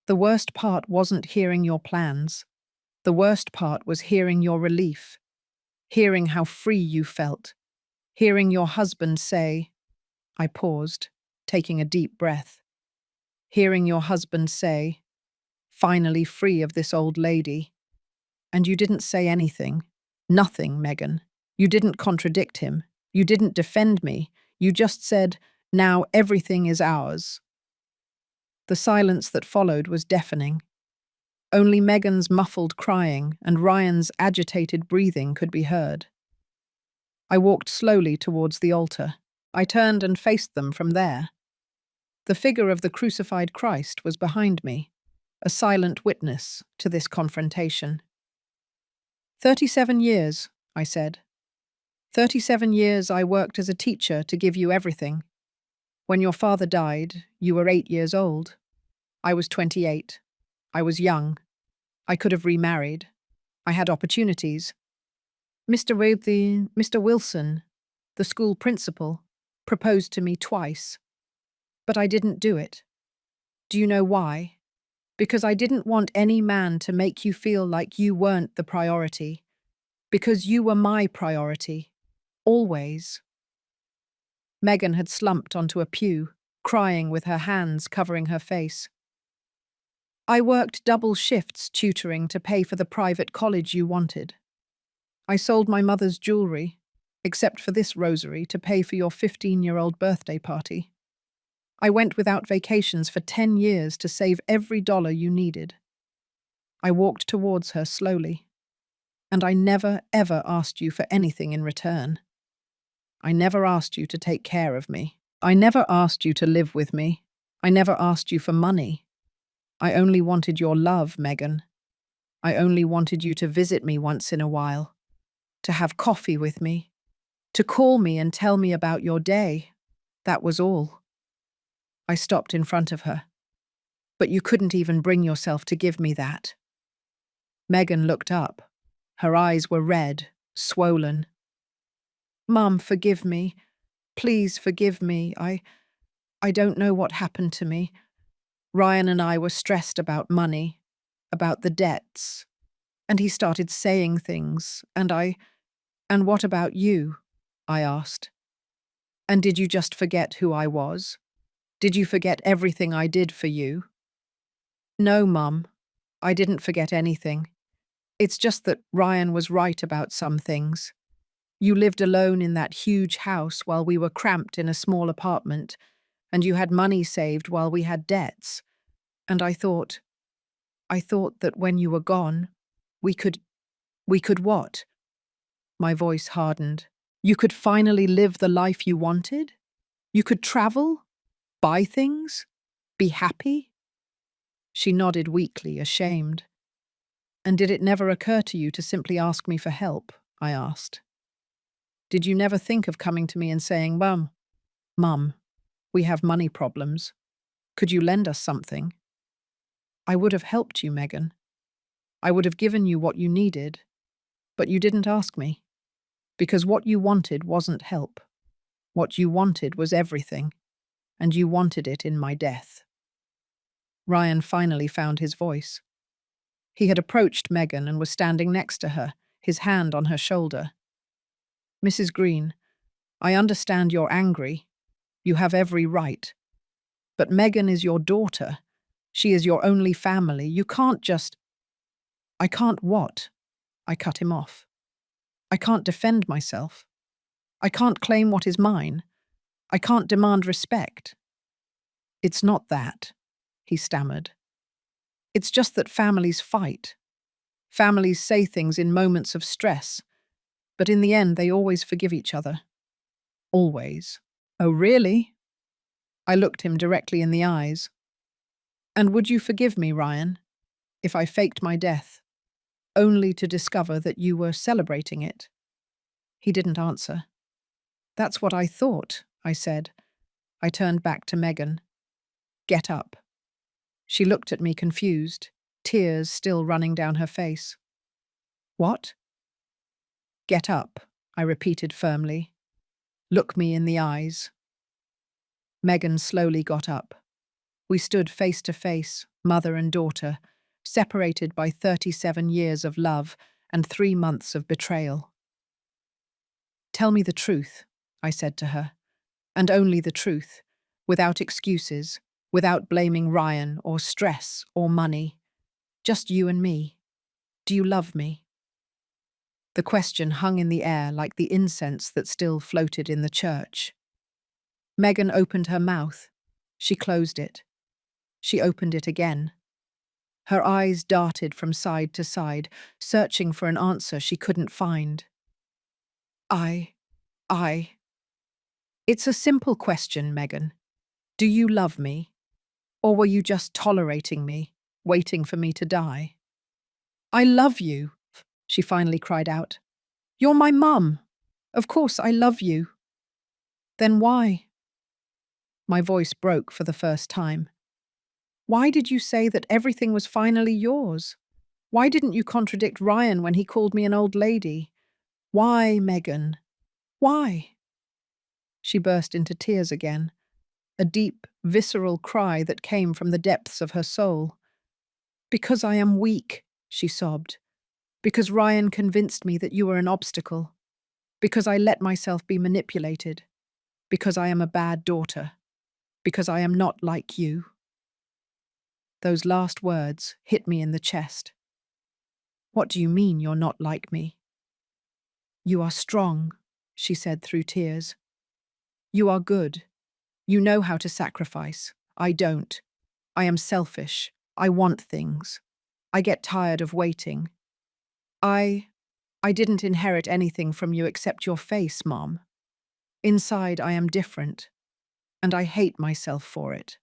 The worst part wasn't hearing your plans. The worst part was hearing your relief, hearing how free you felt, hearing your husband say— I paused, taking a deep breath. Hearing your husband say, "Finally free of this old lady." And you didn't say anything. Nothing, Megan. You didn't contradict him. You didn't defend me. You just said, "Now everything is ours." The silence that followed was deafening. Only Megan's muffled crying and Ryan's agitated breathing could be heard. I walked slowly towards the altar. I turned and faced them from there. The figure of the crucified Christ was behind me, a silent witness to this confrontation. 37 years, I said. 37 years I worked as a teacher to give you everything. When your father died, you were 8 years old. I was 28. I was young. I could have remarried. I had opportunities. Mr. Wilson, the school principal, proposed to me twice. But I didn't do it. Do you know why? Because I didn't want any man to make you feel like you weren't the priority. Because you were my priority. Always. Megan had slumped onto a pew, crying with her hands covering her face. "I worked double shifts tutoring to pay for the private college you wanted. I sold my mother's jewelry, except for this rosary, to pay for your 15-year-old birthday party. I went without vacations for 10 years to save every dollar you needed." I walked towards her slowly. "And I never, ever asked you for anything in return. I never asked you to take care of me. I never asked you to live with me. I never asked you for money. I only wanted your love, Megan. I only wanted you to visit me once in a while, to have coffee with me, to call me and tell me about your day. That was all." I stopped in front of her. "But you couldn't even bring yourself to give me that." Megan looked up. Her eyes were red, swollen. "Mum, forgive me. Please forgive me. I don't know what happened to me. Ryan and I were stressed about money, about the debts. And he started saying things, and what about you?" I asked. "And did you just forget who I was? Did you forget everything I did for you?" "No, Mum. I didn't forget anything. It's just that Ryan was right about some things. You lived alone in that huge house while we were cramped in a small apartment, and you had money saved while we had debts. And I thought that when you were gone, we could what?" My voice hardened. "You could finally live the life you wanted? You could travel? Buy things? Be happy?" She nodded weakly, ashamed. "And did it never occur to you to simply ask me for help?" I asked. "Did you never think of coming to me and saying, 'Mum, we have money problems. Could you lend us something?' I would have helped you, Megan. I would have given you what you needed, but you didn't ask me." Because what you wanted wasn't help. What you wanted was everything, and you wanted it in my death. Ryan finally found his voice. He had approached Megan and was standing next to her, his hand on her shoulder. Mrs. Green, I understand you're angry. You have every right. But Megan is your daughter. She is your only family. You can't just— I can't what? I cut him off. I can't defend myself. I can't claim what is mine. I can't demand respect. It's not that, he stammered. It's just that families fight. Families say things in moments of stress, but in the end they always forgive each other. Always. Oh, really? I looked him directly in the eyes. And would you forgive me, Ryan, if I faked my death, only to discover that you were celebrating it? He didn't answer. That's what I thought, I said. I turned back to Megan. Get up. She looked at me confused, tears still running down her face. What? Get up, I repeated firmly. Look me in the eyes. Megan slowly got up. We stood face to face, mother and daughter, separated by 37 years of love and 3 months of betrayal. Tell me the truth, I said to her, and only the truth, without excuses, without blaming Ryan or stress or money. Just you and me. Do you love me? The question hung in the air like the incense that still floated in the church. Megan opened her mouth. She closed it. She opened it again. Her eyes darted from side to side, searching for an answer she couldn't find. I. It's a simple question, Megan. Do you love me? Or were you just tolerating me, waiting for me to die? I love you, she finally cried out. You're my mum. Of course I love you. Then why? My voice broke for the first time. Why did you say that everything was finally yours? Why didn't you contradict Ryan when he called me an old lady? Why, Megan? Why? She burst into tears again, a deep, visceral cry that came from the depths of her soul. Because I am weak, she sobbed. Because Ryan convinced me that you were an obstacle. Because I let myself be manipulated. Because I am a bad daughter. Because I am not like you. Those last words hit me in the chest. What do you mean you're not like me? You are strong, she said through tears. You are good. You know how to sacrifice. I don't. I am selfish. I want things. I get tired of waiting. I didn't inherit anything from you except your face, Mom. Inside I am different, and I hate myself for it.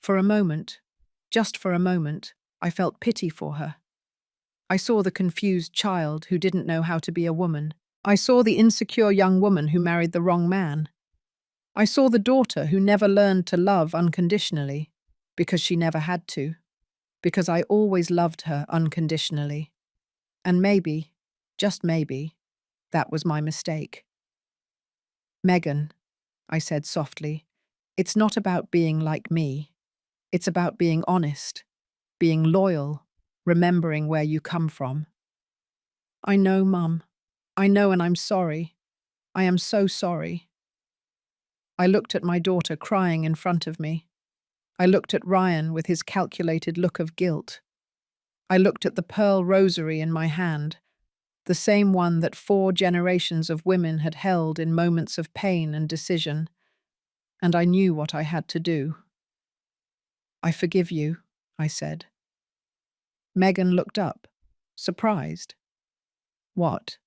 For a moment, just for a moment, I felt pity for her. I saw the confused child who didn't know how to be a woman. I saw the insecure young woman who married the wrong man. I saw the daughter who never learned to love unconditionally, because she never had to, because I always loved her unconditionally. And maybe, just maybe, that was my mistake. Megan, I said softly, it's not about being like me. It's about being honest, being loyal, remembering where you come from. I know, Mum. I know, and I'm sorry. I am so sorry. I looked at my daughter crying in front of me. I looked at Ryan with his calculated look of guilt. I looked at the pearl rosary in my hand, the same one that 4 generations of women had held in moments of pain and decision, and I knew what I had to do. I forgive you, I said. Megan looked up, surprised. What?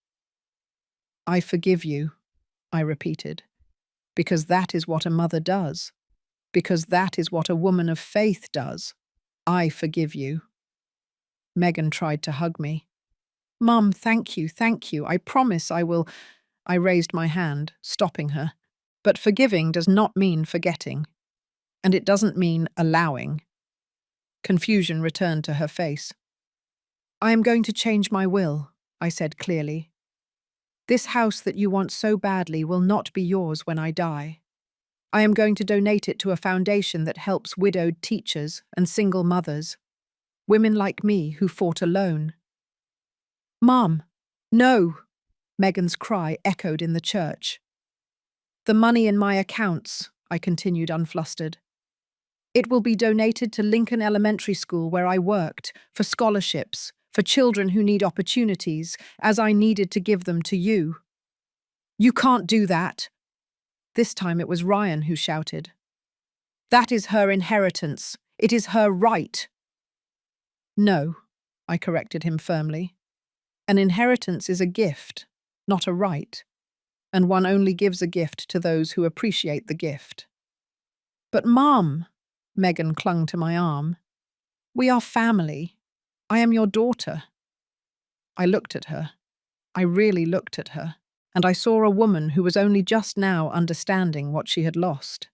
I forgive you, I repeated, because that is what a mother does, because that is what a woman of faith does. I forgive you. Megan tried to hug me. Mum, thank you, I promise I will. I raised my hand, stopping her. But forgiving does not mean forgetting, and it doesn't mean allowing. Confusion returned to her face. I am going to change my will, I said clearly. This house that you want so badly will not be yours when I die. I am going to donate it to a foundation that helps widowed teachers and single mothers, women like me who fought alone. Mom, no! Megan's cry echoed in the church. The money in my accounts, I continued unflustered. It will be donated to Lincoln Elementary School where I worked, for scholarships, for children who need opportunities, as I needed to give them to you. You can't do that. This time it was Ryan who shouted. That is her inheritance. It is her right. No, I corrected him firmly. An inheritance is a gift, not a right, and one only gives a gift to those who appreciate the gift. But Mom, Megan clung to my arm, we are family. I am your daughter. I looked at her. I really looked at her, and I saw a woman who was only just now understanding what she had lost.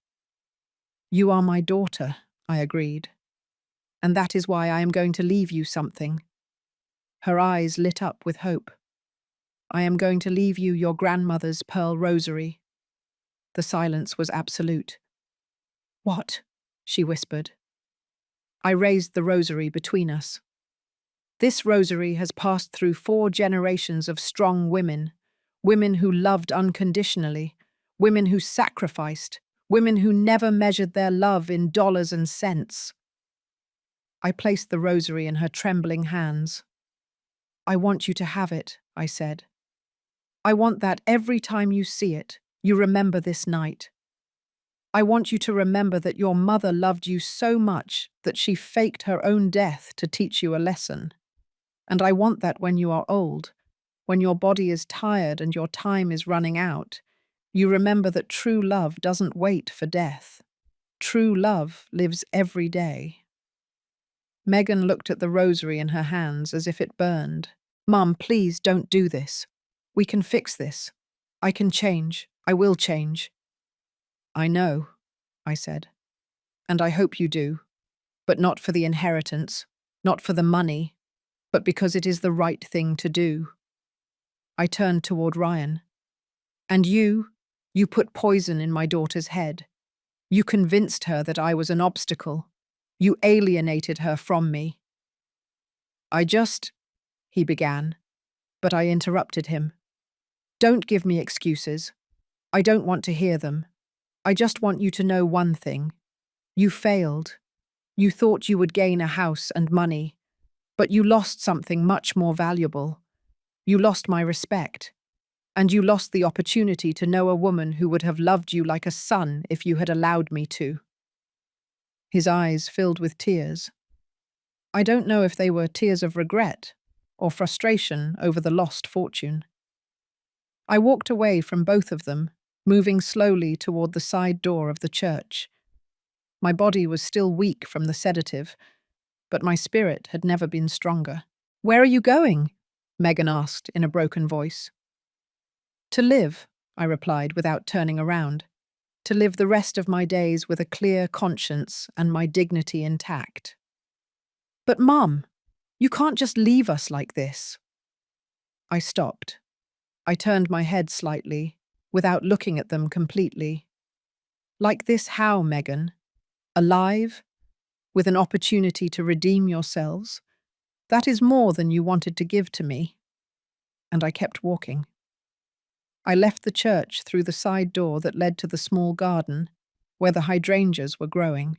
You are my daughter, I agreed, and that is why I am going to leave you something. Her eyes lit up with hope. I am going to leave you your grandmother's pearl rosary. The silence was absolute. What? She whispered. I raised the rosary between us. This rosary has passed through 4 generations of strong women, women who loved unconditionally, women who sacrificed, women who never measured their love in dollars and cents. I placed the rosary in her trembling hands. I want you to have it, I said. I want that every time you see it, you remember this night. I want you to remember that your mother loved you so much that she faked her own death to teach you a lesson. And I want that when you are old, when your body is tired and your time is running out, you remember that true love doesn't wait for death. True love lives every day. Megan looked at the rosary in her hands as if it burned. Mum, please don't do this. We can fix this. I can change. I will change. I know, I said. And I hope you do. But not for the inheritance, not for the money, but because it is the right thing to do. I turned toward Ryan. And you put poison in my daughter's head. You convinced her that I was an obstacle. You alienated her from me. He began, but I interrupted him. Don't give me excuses. I don't want to hear them. I just want you to know one thing. You failed. You thought you would gain a house and money, but you lost something much more valuable. You lost my respect, and you lost the opportunity to know a woman who would have loved you like a son if you had allowed me to. His eyes filled with tears. I don't know if they were tears of regret or frustration over the lost fortune. I walked away from both of them, moving slowly toward the side door of the church. My body was still weak from the sedative, but my spirit had never been stronger. Where are you going? Megan asked in a broken voice. To live, I replied without turning around. To live the rest of my days with a clear conscience and my dignity intact. But Mum, you can't just leave us like this. I stopped. I turned my head slightly, without looking at them completely. Like this how, Megan? Alive? With an opportunity to redeem yourselves? That is more than you wanted to give to me. And I kept walking. I left the church through the side door that led to the small garden, where the hydrangeas were growing.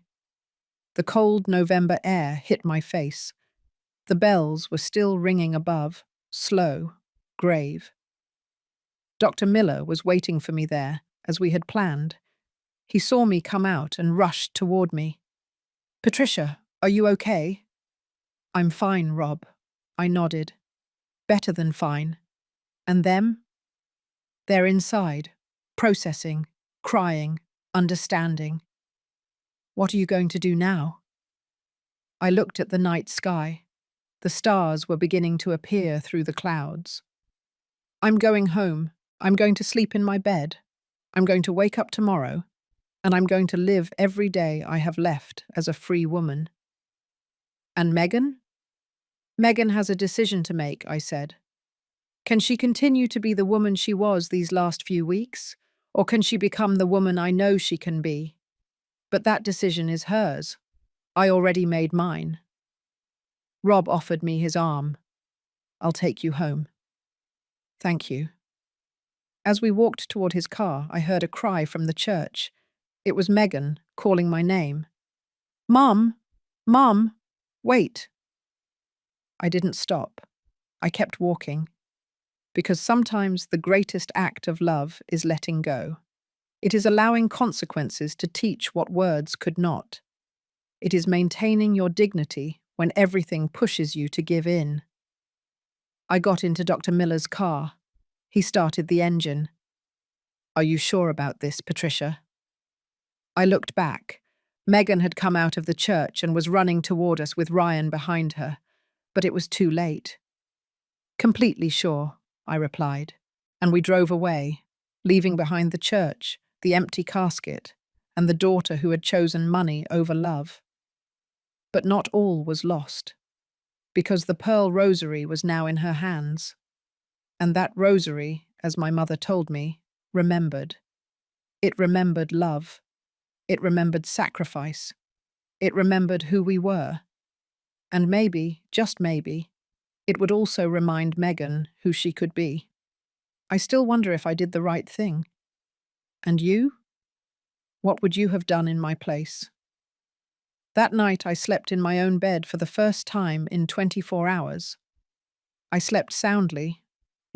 The cold November air hit my face. The bells were still ringing above, slow, grave. Dr. Miller was waiting for me there, as we had planned. He saw me come out and rushed toward me. Patricia, are you okay? I'm fine, Rob. I nodded. Better than fine. And them? They're inside, processing, crying, understanding. What are you going to do now? I looked at the night sky. The stars were beginning to appear through the clouds. I'm going home. I'm going to sleep in my bed. I'm going to wake up tomorrow, and I'm going to live every day I have left as a free woman. And Megan? Megan has a decision to make, I said. Can she continue to be the woman she was these last few weeks? Or can she become the woman I know she can be? But that decision is hers. I already made mine. Rob offered me his arm. I'll take you home. Thank you. As we walked toward his car, I heard a cry from the church. It was Megan calling my name. Mom! Mom! Wait! I didn't stop. I kept walking. Because sometimes the greatest act of love is letting go. It is allowing consequences to teach what words could not. It is maintaining your dignity when everything pushes you to give in. I got into Dr. Miller's car. He started the engine. Are you sure about this, Patricia? I looked back. Megan had come out of the church and was running toward us with Ryan behind her, but it was too late. Completely sure, I replied, and we drove away, leaving behind the church, the empty casket, and the daughter who had chosen money over love. But not all was lost, because the pearl rosary was now in her hands. And that rosary, as my mother told me, remembered. It remembered love. It remembered sacrifice. It remembered who we were. And maybe, just maybe, it would also remind Megan who she could be. I still wonder if I did the right thing. And you? What would you have done in my place? That night I slept in my own bed for the first time in 24 hours. I slept soundly.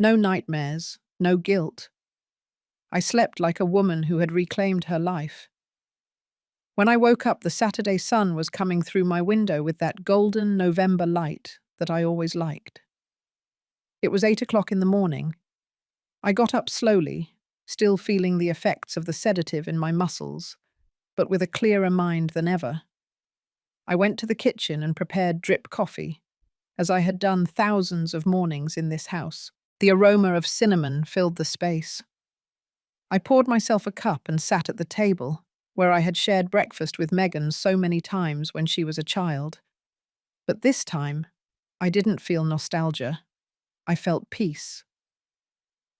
No nightmares, no guilt. I slept like a woman who had reclaimed her life. When I woke up, the Saturday sun was coming through my window with that golden November light that I always liked. It was 8 o'clock in the morning. I got up slowly, still feeling the effects of the sedative in my muscles, but with a clearer mind than ever. I went to the kitchen and prepared drip coffee, as I had done thousands of mornings in this house. The aroma of cinnamon filled the space. I poured myself a cup and sat at the table, where I had shared breakfast with Megan so many times when she was a child. But this time, I didn't feel nostalgia. I felt peace.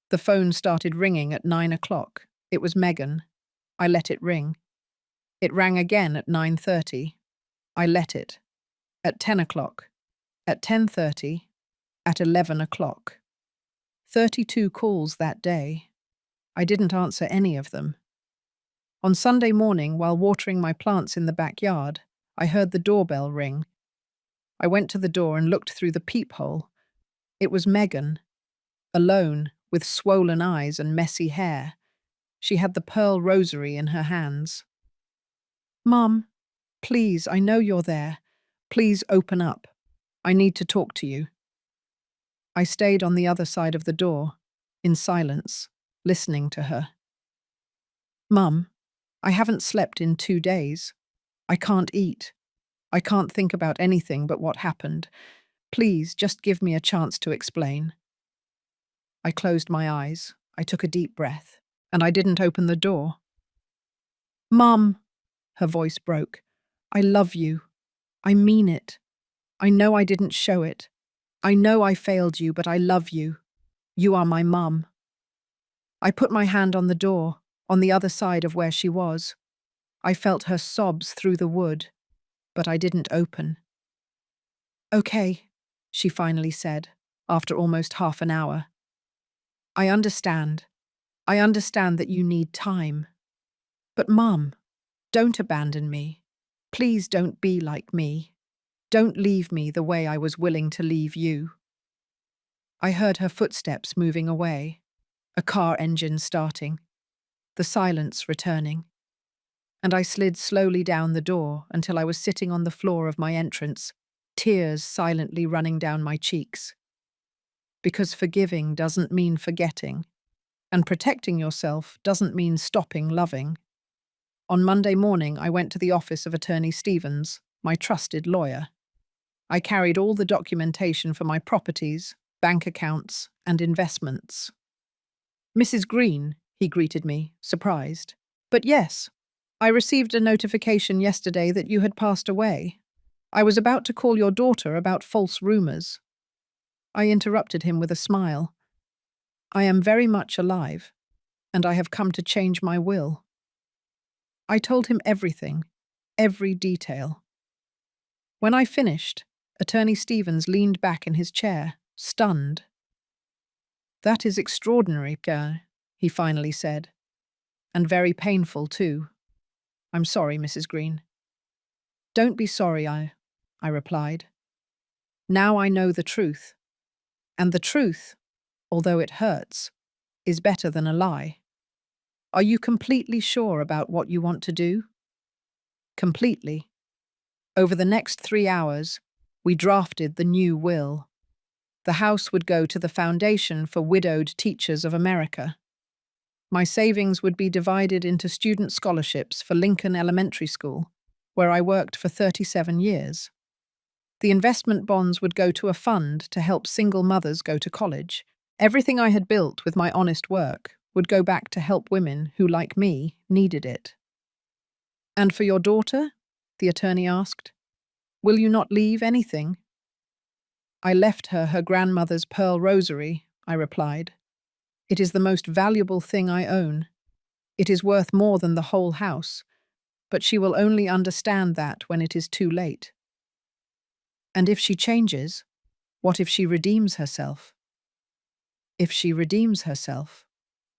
The phone started ringing at 9 o'clock. It was Megan. I let it ring. It rang again at 9:30. I let it. At 10 o'clock. At 10:30. At 11 o'clock. 32 calls that day. I didn't answer any of them. On Sunday morning, while watering my plants in the backyard, I heard the doorbell ring. I went to the door and looked through the peephole. It was Megan, alone, with swollen eyes and messy hair. She had the pearl rosary in her hands. Mom, please, I know you're there. Please open up. I need to talk to you. I stayed on the other side of the door, in silence, listening to her. Mum, I haven't slept in 2 days. I can't eat. I can't think about anything but what happened. Please, just give me a chance to explain. I closed my eyes. I took a deep breath, and I didn't open the door. Mum, her voice broke. I love you. I mean it. I know I didn't show it. I know I failed you, but I love you. You are my mum. I put my hand on the door, on the other side of where she was. I felt her sobs through the wood, but I didn't open. Okay, she finally said, after almost half an hour. I understand. I understand that you need time. But Mum, don't abandon me. Please don't be like me. Don't leave me the way I was willing to leave you. I heard her footsteps moving away, a car engine starting, the silence returning, and I slid slowly down the door until I was sitting on the floor of my entrance, tears silently running down my cheeks. Because forgiving doesn't mean forgetting, and protecting yourself doesn't mean stopping loving. On Monday morning, I went to the office of Attorney Stevens, my trusted lawyer. I carried all the documentation for my properties, bank accounts, and investments. Mrs. Green, he greeted me, surprised. But yes, I received a notification yesterday that you had passed away. I was about to call your daughter about false rumors. I interrupted him with a smile. I am very much alive, and I have come to change my will. I told him everything, every detail. When I finished, Attorney Stevens leaned back in his chair, stunned. "That is extraordinary, Pierre," he finally said. "And very painful, too. I'm sorry, Mrs. Green." "Don't be sorry, I replied. "Now I know the truth. And the truth, although it hurts, is better than a lie. Are you completely sure about what you want to do?" "Completely." Over the next 3 hours, we drafted the new will. The house would go to the Foundation for Widowed Teachers of America. My savings would be divided into student scholarships for Lincoln Elementary School, where I worked for 37 years. The investment bonds would go to a fund to help single mothers go to college. Everything I had built with my honest work would go back to help women who, like me, needed it. "And for your daughter?" the attorney asked. "Will you not leave anything?" "I left her her grandmother's pearl rosary," I replied. "It is the most valuable thing I own. It is worth more than the whole house, but she will only understand that when it is too late." "And if she changes, what if she redeems herself?" "If she redeems herself,"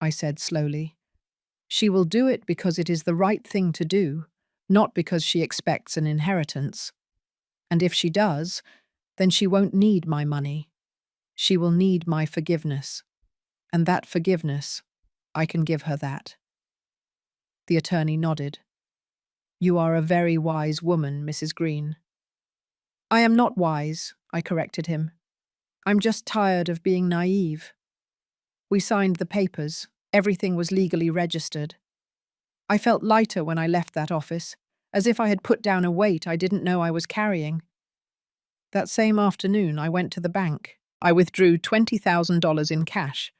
I said slowly, "she will do it because it is the right thing to do, not because she expects an inheritance. And if she does, then she won't need my money. She will need my forgiveness. And that forgiveness, I can give her that." The attorney nodded. "You are a very wise woman, Mrs. Green." "I am not wise," I corrected him. "I'm just tired of being naive." We signed the papers. Everything was legally registered. I felt lighter when I left that office, as if I had put down a weight I didn't know I was carrying. That same afternoon, I went to the bank. I withdrew $20,000 in cash.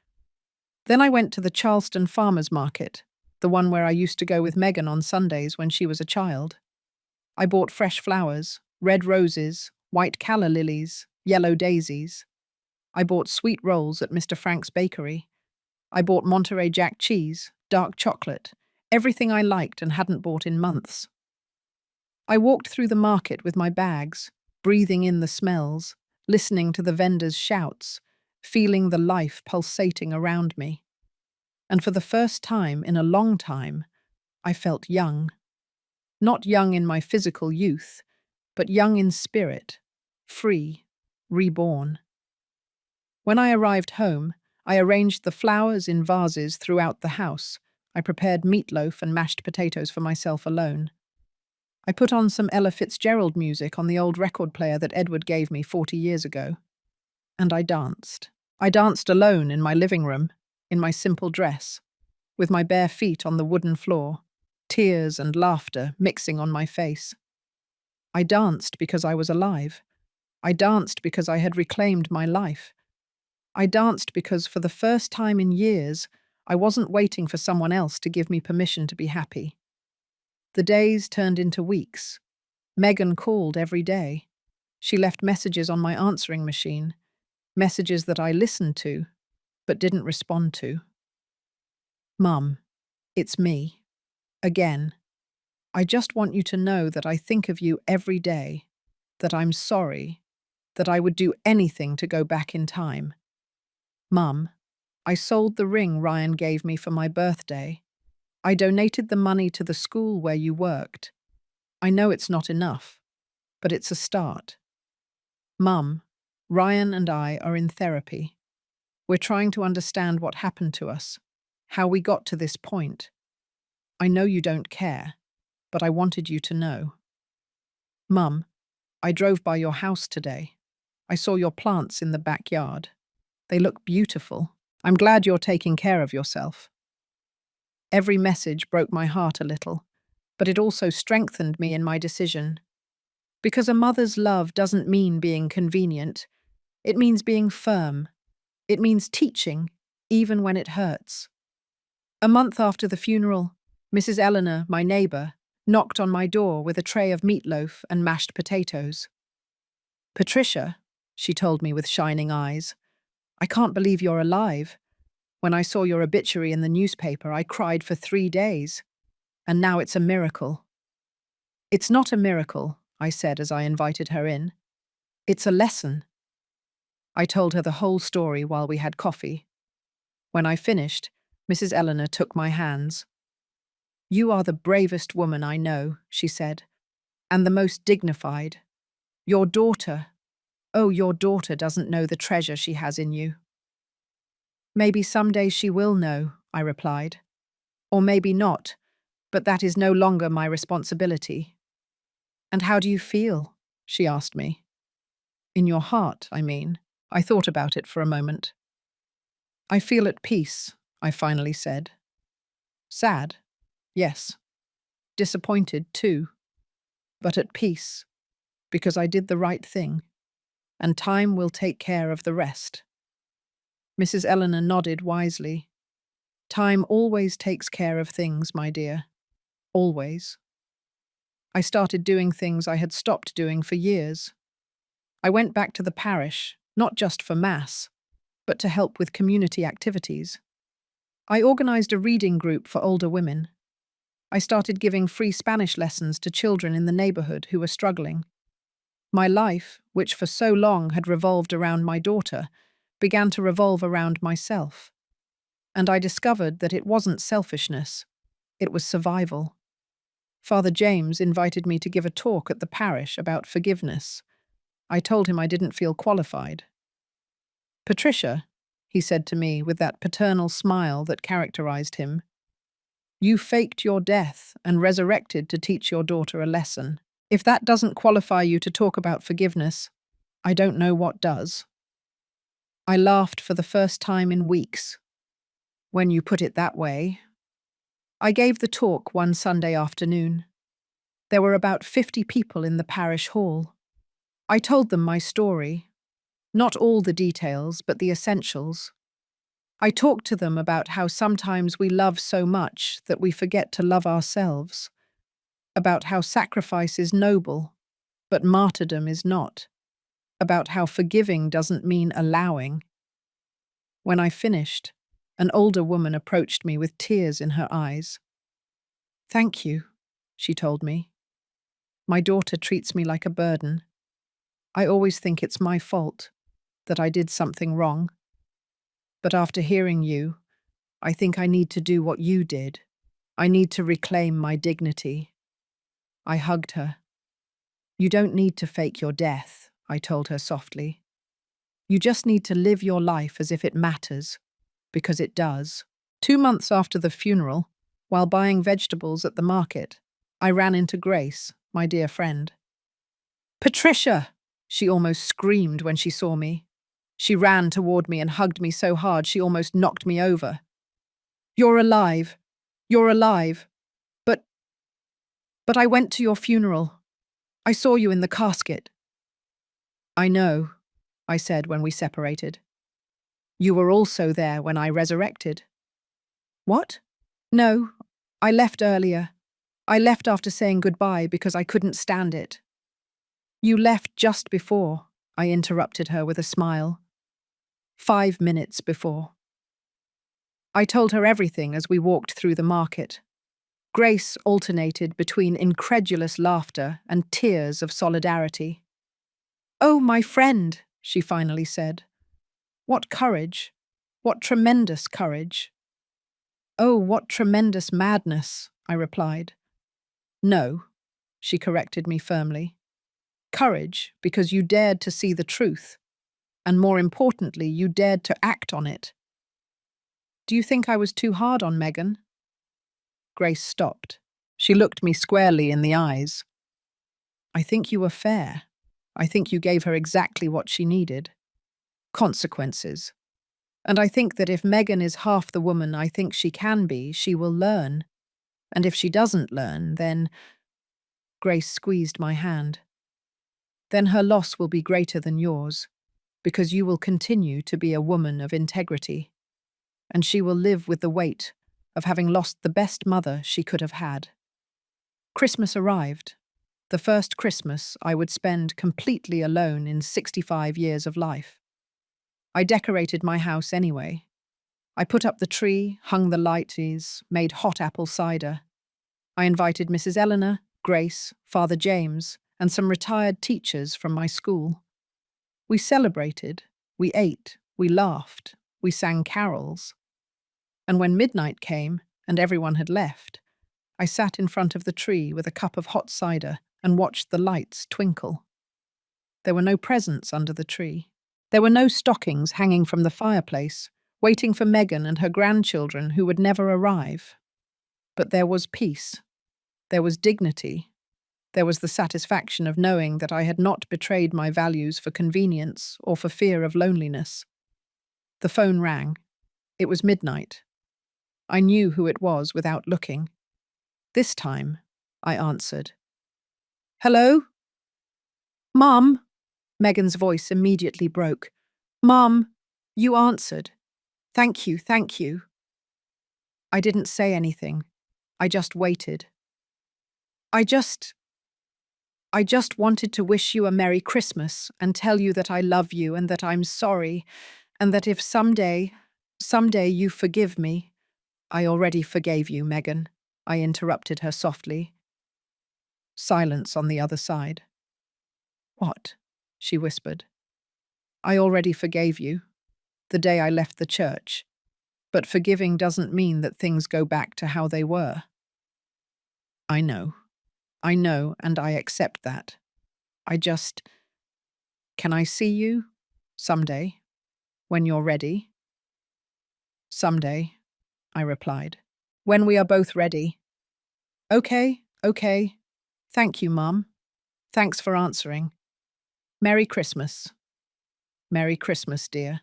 Then I went to the Charleston Farmers Market, the one where I used to go with Megan on Sundays when she was a child. I bought fresh flowers, red roses, white calla lilies, yellow daisies. I bought sweet rolls at Mr. Frank's bakery. I bought Monterey Jack cheese, dark chocolate, everything I liked and hadn't bought in months. I walked through the market with my bags, breathing in the smells, listening to the vendors' shouts, feeling the life pulsating around me. And for the first time in a long time, I felt young. Not young in my physical youth, but young in spirit, free, reborn. When I arrived home, I arranged the flowers in vases throughout the house. I prepared meatloaf and mashed potatoes for myself alone. I put on some Ella Fitzgerald music on the old record player that Edward gave me 40 years ago. And I danced. I danced alone in my living room, in my simple dress, with my bare feet on the wooden floor, tears and laughter mixing on my face. I danced because I was alive. I danced because I had reclaimed my life. I danced because, for the first time in years, I wasn't waiting for someone else to give me permission to be happy. The days turned into weeks. Megan called every day. She left messages on my answering machine, messages that I listened to, but didn't respond to. "Mum, it's me. Again. I just want you to know that I think of you every day, that I'm sorry, that I would do anything to go back in time. Mum, I sold the ring Ryan gave me for my birthday. I donated the money to the school where you worked. I know it's not enough, but it's a start. Mum, Ryan and I are in therapy. We're trying to understand what happened to us, how we got to this point. I know you don't care, but I wanted you to know. Mum, I drove by your house today. I saw your plants in the backyard. They look beautiful. I'm glad you're taking care of yourself." Every message broke my heart a little, but it also strengthened me in my decision. Because a mother's love doesn't mean being convenient. It means being firm. It means teaching, even when it hurts. A month after the funeral, Mrs. Eleanor, my neighbor, knocked on my door with a tray of meatloaf and mashed potatoes. "Patricia," she told me with shining eyes, "I can't believe you're alive. When I saw your obituary in the newspaper, I cried for 3 days. And now it's a miracle." "It's not a miracle," I said as I invited her in. "It's a lesson." I told her the whole story while we had coffee. When I finished, Mrs. Eleanor took my hands. "You are the bravest woman I know," she said, "and the most dignified. Your daughter, oh, your daughter doesn't know the treasure she has in you." "Maybe someday she will know," I replied. "Or maybe not, but that is no longer my responsibility." "And how do you feel?" she asked me. "In your heart, I mean." I thought about it for a moment. "I feel at peace," I finally said. "Sad? Yes. Disappointed, too. But at peace, because I did the right thing, and time will take care of the rest." Mrs. Eleanor nodded wisely. "Time always takes care of things, my dear. Always." I started doing things I had stopped doing for years. I went back to the parish, not just for Mass, but to help with community activities. I organized a reading group for older women. I started giving free Spanish lessons to children in the neighborhood who were struggling. My life, which for so long had revolved around my daughter, began to revolve around myself. And I discovered that it wasn't selfishness, it was survival. Father James invited me to give a talk at the parish about forgiveness. I told him I didn't feel qualified. "Patricia," he said to me with that paternal smile that characterized him, "you faked your death and resurrected to teach your daughter a lesson. If that doesn't qualify you to talk about forgiveness, I don't know what does." I laughed for the first time in weeks. "When you put it that way." I gave the talk one Sunday afternoon. There were about 50 people in the parish hall. I told them my story. Not all the details, but the essentials. I talked to them about how sometimes we love so much that we forget to love ourselves. About how sacrifice is noble, but martyrdom is not. About how forgiving doesn't mean allowing. When I finished, an older woman approached me with tears in her eyes. "Thank you," she told me. "My daughter treats me like a burden. I always think it's my fault, that I did something wrong. But after hearing you, I think I need to do what you did. I need to reclaim my dignity." I hugged her. "You don't need to fake your death," I told her softly. "You just need to live your life as if it matters, because it does." 2 months after the funeral, while buying vegetables at the market, I ran into Grace, my dear friend. "Patricia!" she almost screamed when she saw me. She ran toward me and hugged me so hard she almost knocked me over. "You're alive. You're alive. But I went to your funeral. I saw you in the casket." "I know," I said when we separated. "You were also there when I resurrected." "What?" "No, I left earlier. I left after saying goodbye because I couldn't stand it." "You left just before," I interrupted her with a smile. 5 minutes before. I told her everything as we walked through the market. Grace alternated between incredulous laughter and tears of solidarity. "Oh, my friend," she finally said. "What courage. What tremendous courage." "Oh, what tremendous madness," I replied. "No," she corrected me firmly. "Courage because you dared to see the truth, and more importantly, you dared to act on it." "Do you think I was too hard on Megan?" Grace stopped. She looked me squarely in the eyes. "I think you were fair. I think you gave her exactly what she needed. Consequences. And I think that if Megan is half the woman I think she can be, she will learn. And if she doesn't learn, then—" Grace squeezed my hand. "Then her loss will be greater than yours, because you will continue to be a woman of integrity. And she will live with the weight of having lost the best mother she could have had." Christmas arrived. The first Christmas I would spend completely alone in 65 years of life. I decorated my house anyway. I put up the tree, hung the lighties, made hot apple cider. I invited Mrs. Eleanor, Grace, Father James, and some retired teachers from my school. We celebrated, we ate, we laughed, we sang carols. And when midnight came and everyone had left, I sat in front of the tree with a cup of hot cider and watched the lights twinkle. There were no presents under the tree. There were no stockings hanging from the fireplace, waiting for Megan and her grandchildren who would never arrive. But there was peace. There was dignity. There was the satisfaction of knowing that I had not betrayed my values for convenience or for fear of loneliness. The phone rang. It was midnight. I knew who it was without looking. This time, I answered. "Hello?" "Mum?" Megan's voice immediately broke. "Mum, you answered. Thank you, thank you." I didn't say anything. I just waited. I just wanted to wish you a Merry Christmas and tell you that I love you and that I'm sorry, and that if someday you forgive me. "I already forgave you, Megan," I interrupted her softly. Silence on the other side. "What?" she whispered. "I already forgave you, the day I left the church. But forgiving doesn't mean that things go back to how they were." I know, and I accept that. Can I see you? Someday? When you're ready?" "Someday," I replied. "When we are both ready." Okay. Thank you, Mum. Thanks for answering. Merry Christmas." "Merry Christmas, dear."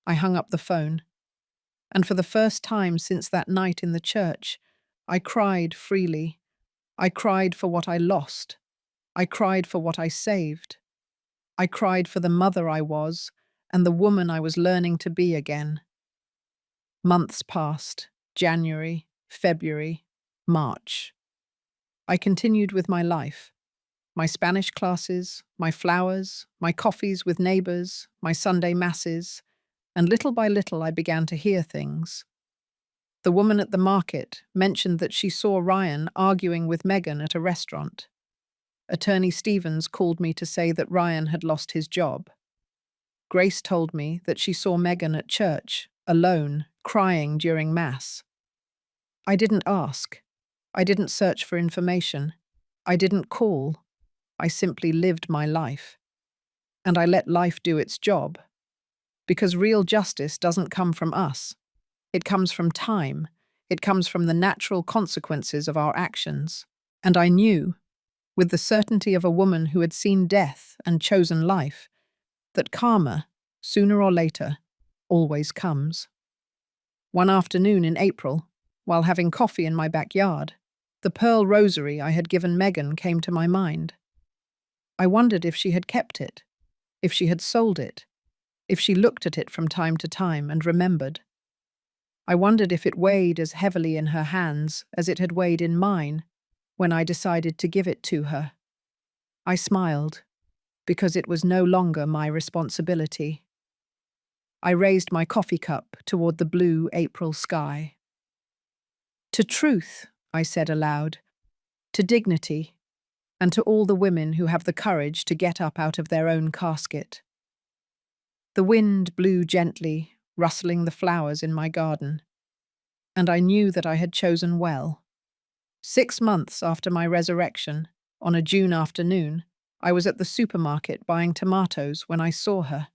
I hung up the phone, and for the first time since that night in the church, I cried freely. I cried for what I lost. I cried for what I saved. I cried for the mother I was and the woman I was learning to be again. Months passed. January, February, March. I continued with my life. My Spanish classes, my flowers, my coffees with neighbors, my Sunday masses, and little by little I began to hear things. The woman at the market mentioned that she saw Ryan arguing with Megan at a restaurant. Attorney Stevens called me to say that Ryan had lost his job. Grace told me that she saw Megan at church, alone, crying during Mass. I didn't ask. I didn't search for information. I didn't call. I simply lived my life. And I let life do its job. Because real justice doesn't come from us. It comes from time. It comes from the natural consequences of our actions. And I knew, with the certainty of a woman who had seen death and chosen life, that karma, sooner or later, always comes. One afternoon in April, while having coffee in my backyard, the pearl rosary I had given Megan came to my mind. I wondered if she had kept it, if she had sold it, if she looked at it from time to time and remembered. I wondered if it weighed as heavily in her hands as it had weighed in mine when I decided to give it to her. I smiled, because it was no longer my responsibility. I raised my coffee cup toward the blue April sky. "To truth," I said aloud, "to dignity, and to all the women who have the courage to get up out of their own casket." The wind blew gently, rustling the flowers in my garden, and I knew that I had chosen well. 6 months after my resurrection, on a June afternoon, I was at the supermarket buying tomatoes when I saw her.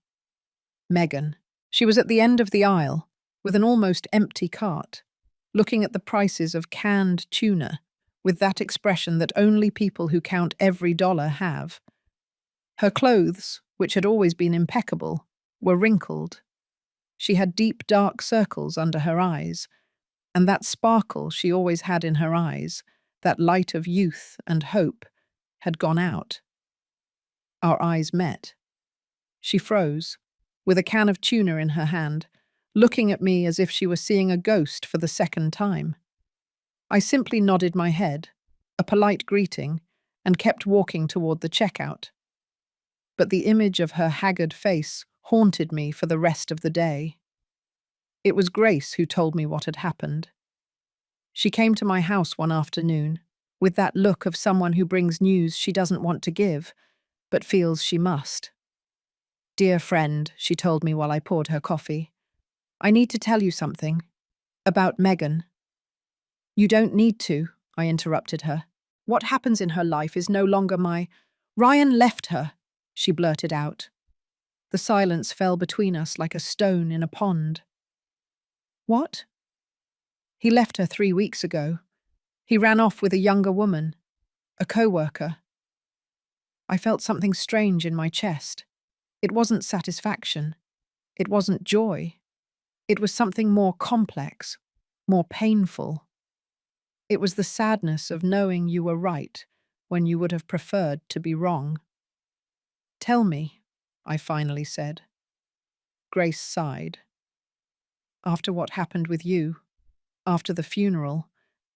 Megan. She was at the end of the aisle, with an almost empty cart, looking at the prices of canned tuna, with that expression that only people who count every dollar have. Her clothes, which had always been impeccable, were wrinkled. She had deep dark circles under her eyes, and that sparkle she always had in her eyes, that light of youth and hope, had gone out. Our eyes met. She froze, with a can of tuna in her hand, looking at me as if she were seeing a ghost for the second time. I simply nodded my head, a polite greeting, and kept walking toward the checkout. But the image of her haggard face haunted me for the rest of the day. It was Grace who told me what had happened. She came to my house one afternoon, with that look of someone who brings news she doesn't want to give, but feels she must. "Dear friend," she told me while I poured her coffee, "I need to tell you something. About Megan." "You don't need to," I interrupted her. "What happens in her life is no longer my—" "Ryan left her," she blurted out. The silence fell between us like a stone in a pond. "What?" "He left her 3 weeks ago. He ran off with a younger woman, a co-worker." I felt something strange in my chest. It wasn't satisfaction. It wasn't joy. It was something more complex, more painful. It was the sadness of knowing you were right when you would have preferred to be wrong. "Tell me," I finally said. Grace sighed. "After what happened with you, after the funeral,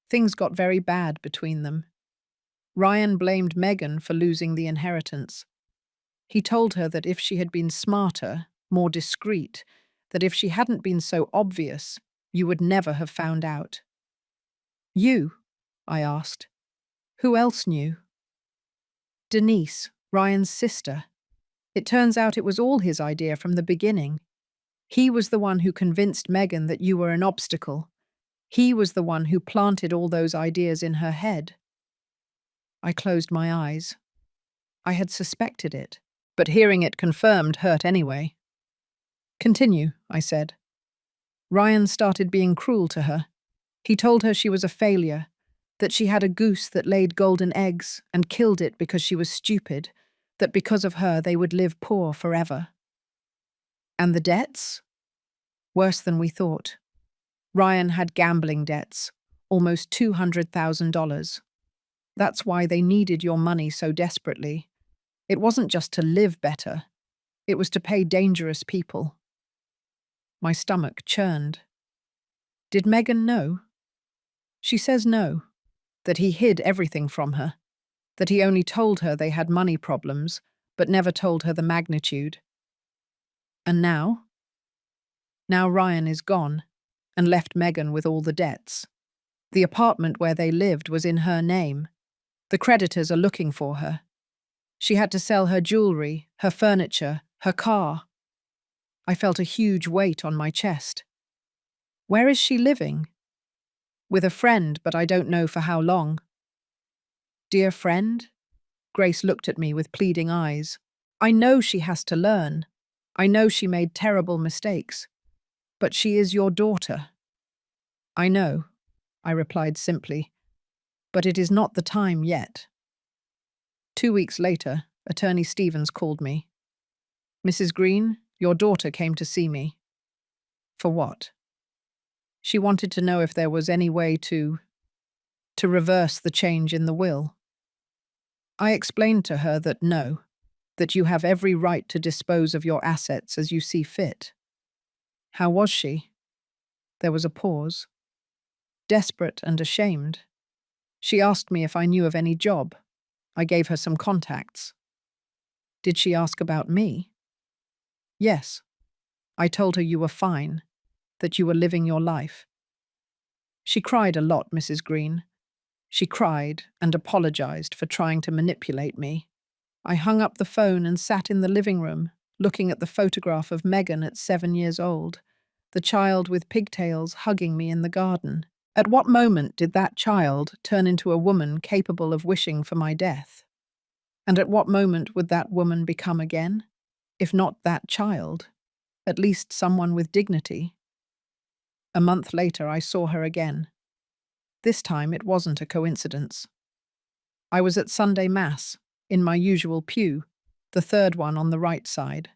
things got very bad between them. Ryan blamed Megan for losing the inheritance. He told her that if she had been smarter, more discreet, that if she hadn't been so obvious, you would never have found out." "You?" I asked. "Who else knew?" "Denise, Ryan's sister. It turns out it was all his idea from the beginning. He was the one who convinced Megan that you were an obstacle. He was the one who planted all those ideas in her head." I closed my eyes. I had suspected it, but hearing it confirmed hurt anyway. "Continue," I said. "Ryan started being cruel to her. He told her she was a failure, that she had a goose that laid golden eggs and killed it because she was stupid, that because of her they would live poor forever." "And the debts?" "Worse than we thought. Ryan had gambling debts, almost $200,000. That's why they needed your money so desperately. It wasn't just to live better. It was to pay dangerous people." My stomach churned. "Did Megan know?" "She says no, that he hid everything from her, that he only told her they had money problems, but never told her the magnitude." "And now?" "Now Ryan is gone, and left Megan with all the debts. The apartment where they lived was in her name. The creditors are looking for her. She had to sell her jewelry, her furniture, her car." I felt a huge weight on my chest. "Where is she living?" "With a friend, but I don't know for how long." "Dear friend?" Grace looked at me with pleading eyes. "I know she has to learn. I know she made terrible mistakes. But she is your daughter." "I know," I replied simply, "but it is not the time yet." 2 weeks later, Attorney Stevens called me. "Mrs. Green, your daughter came to see me." "For what?" "She wanted to know if there was any way to reverse the change in the will." I explained to her that no, that you have every right to dispose of your assets as you see fit. "How was she?" There was a pause. "Desperate and ashamed. She asked me if I knew of any job. I gave her some contacts." "Did she ask about me?" "Yes. I told her you were fine, that you were living your life." She cried a lot, Mrs. Green. She cried and apologized for trying to manipulate me. I hung up the phone and sat in the living room, looking at the photograph of Megan at 7 years old, the child with pigtails hugging me in the garden. At what moment did that child turn into a woman capable of wishing for my death? And at what moment would that woman become again? If not that child, at least someone with dignity. A month later, I saw her again. This time it wasn't a coincidence. I was at Sunday Mass, in my usual pew, the third one on the right side.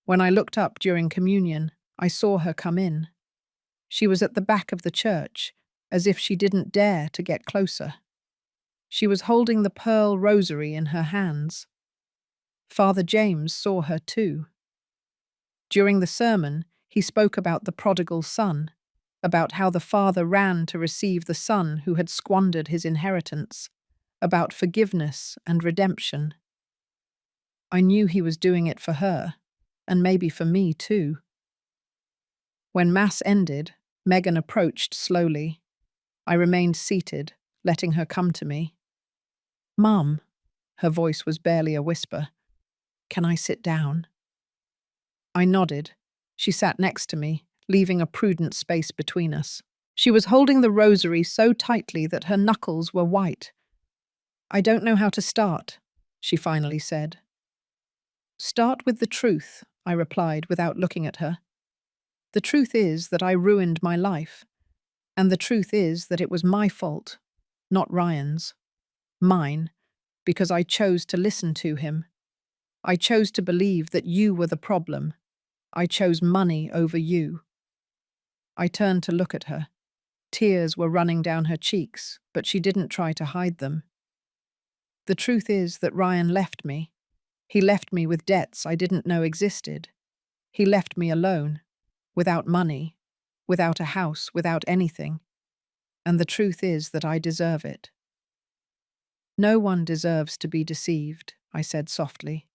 When I looked up during communion, I saw her come in. She was at the back of the church, as if she didn't dare to get closer. She was holding the pearl rosary in her hands. Father James saw her too. During the sermon, he spoke about the prodigal son, about how the father ran to receive the son who had squandered his inheritance, about forgiveness and redemption. I knew he was doing it for her, and maybe for me too. When Mass ended, Megan approached slowly. I remained seated, letting her come to me. "Mum," her voice was barely a whisper, "can I sit down?" I nodded. She sat next to me, leaving a prudent space between us. She was holding the rosary so tightly that her knuckles were white. "I don't know how to start," she finally said. "Start with the truth," I replied without looking at her. "The truth is that I ruined my life, and the truth is that it was my fault, not Ryan's. Mine, because I chose to listen to him. I chose to believe that you were the problem. I chose money over you." I turned to look at her. Tears were running down her cheeks, but she didn't try to hide them. "The truth is that Ryan left me. He left me with debts I didn't know existed. He left me alone, without money, without a house, without anything. And the truth is that I deserve it." "No one deserves to be deceived," I said softly.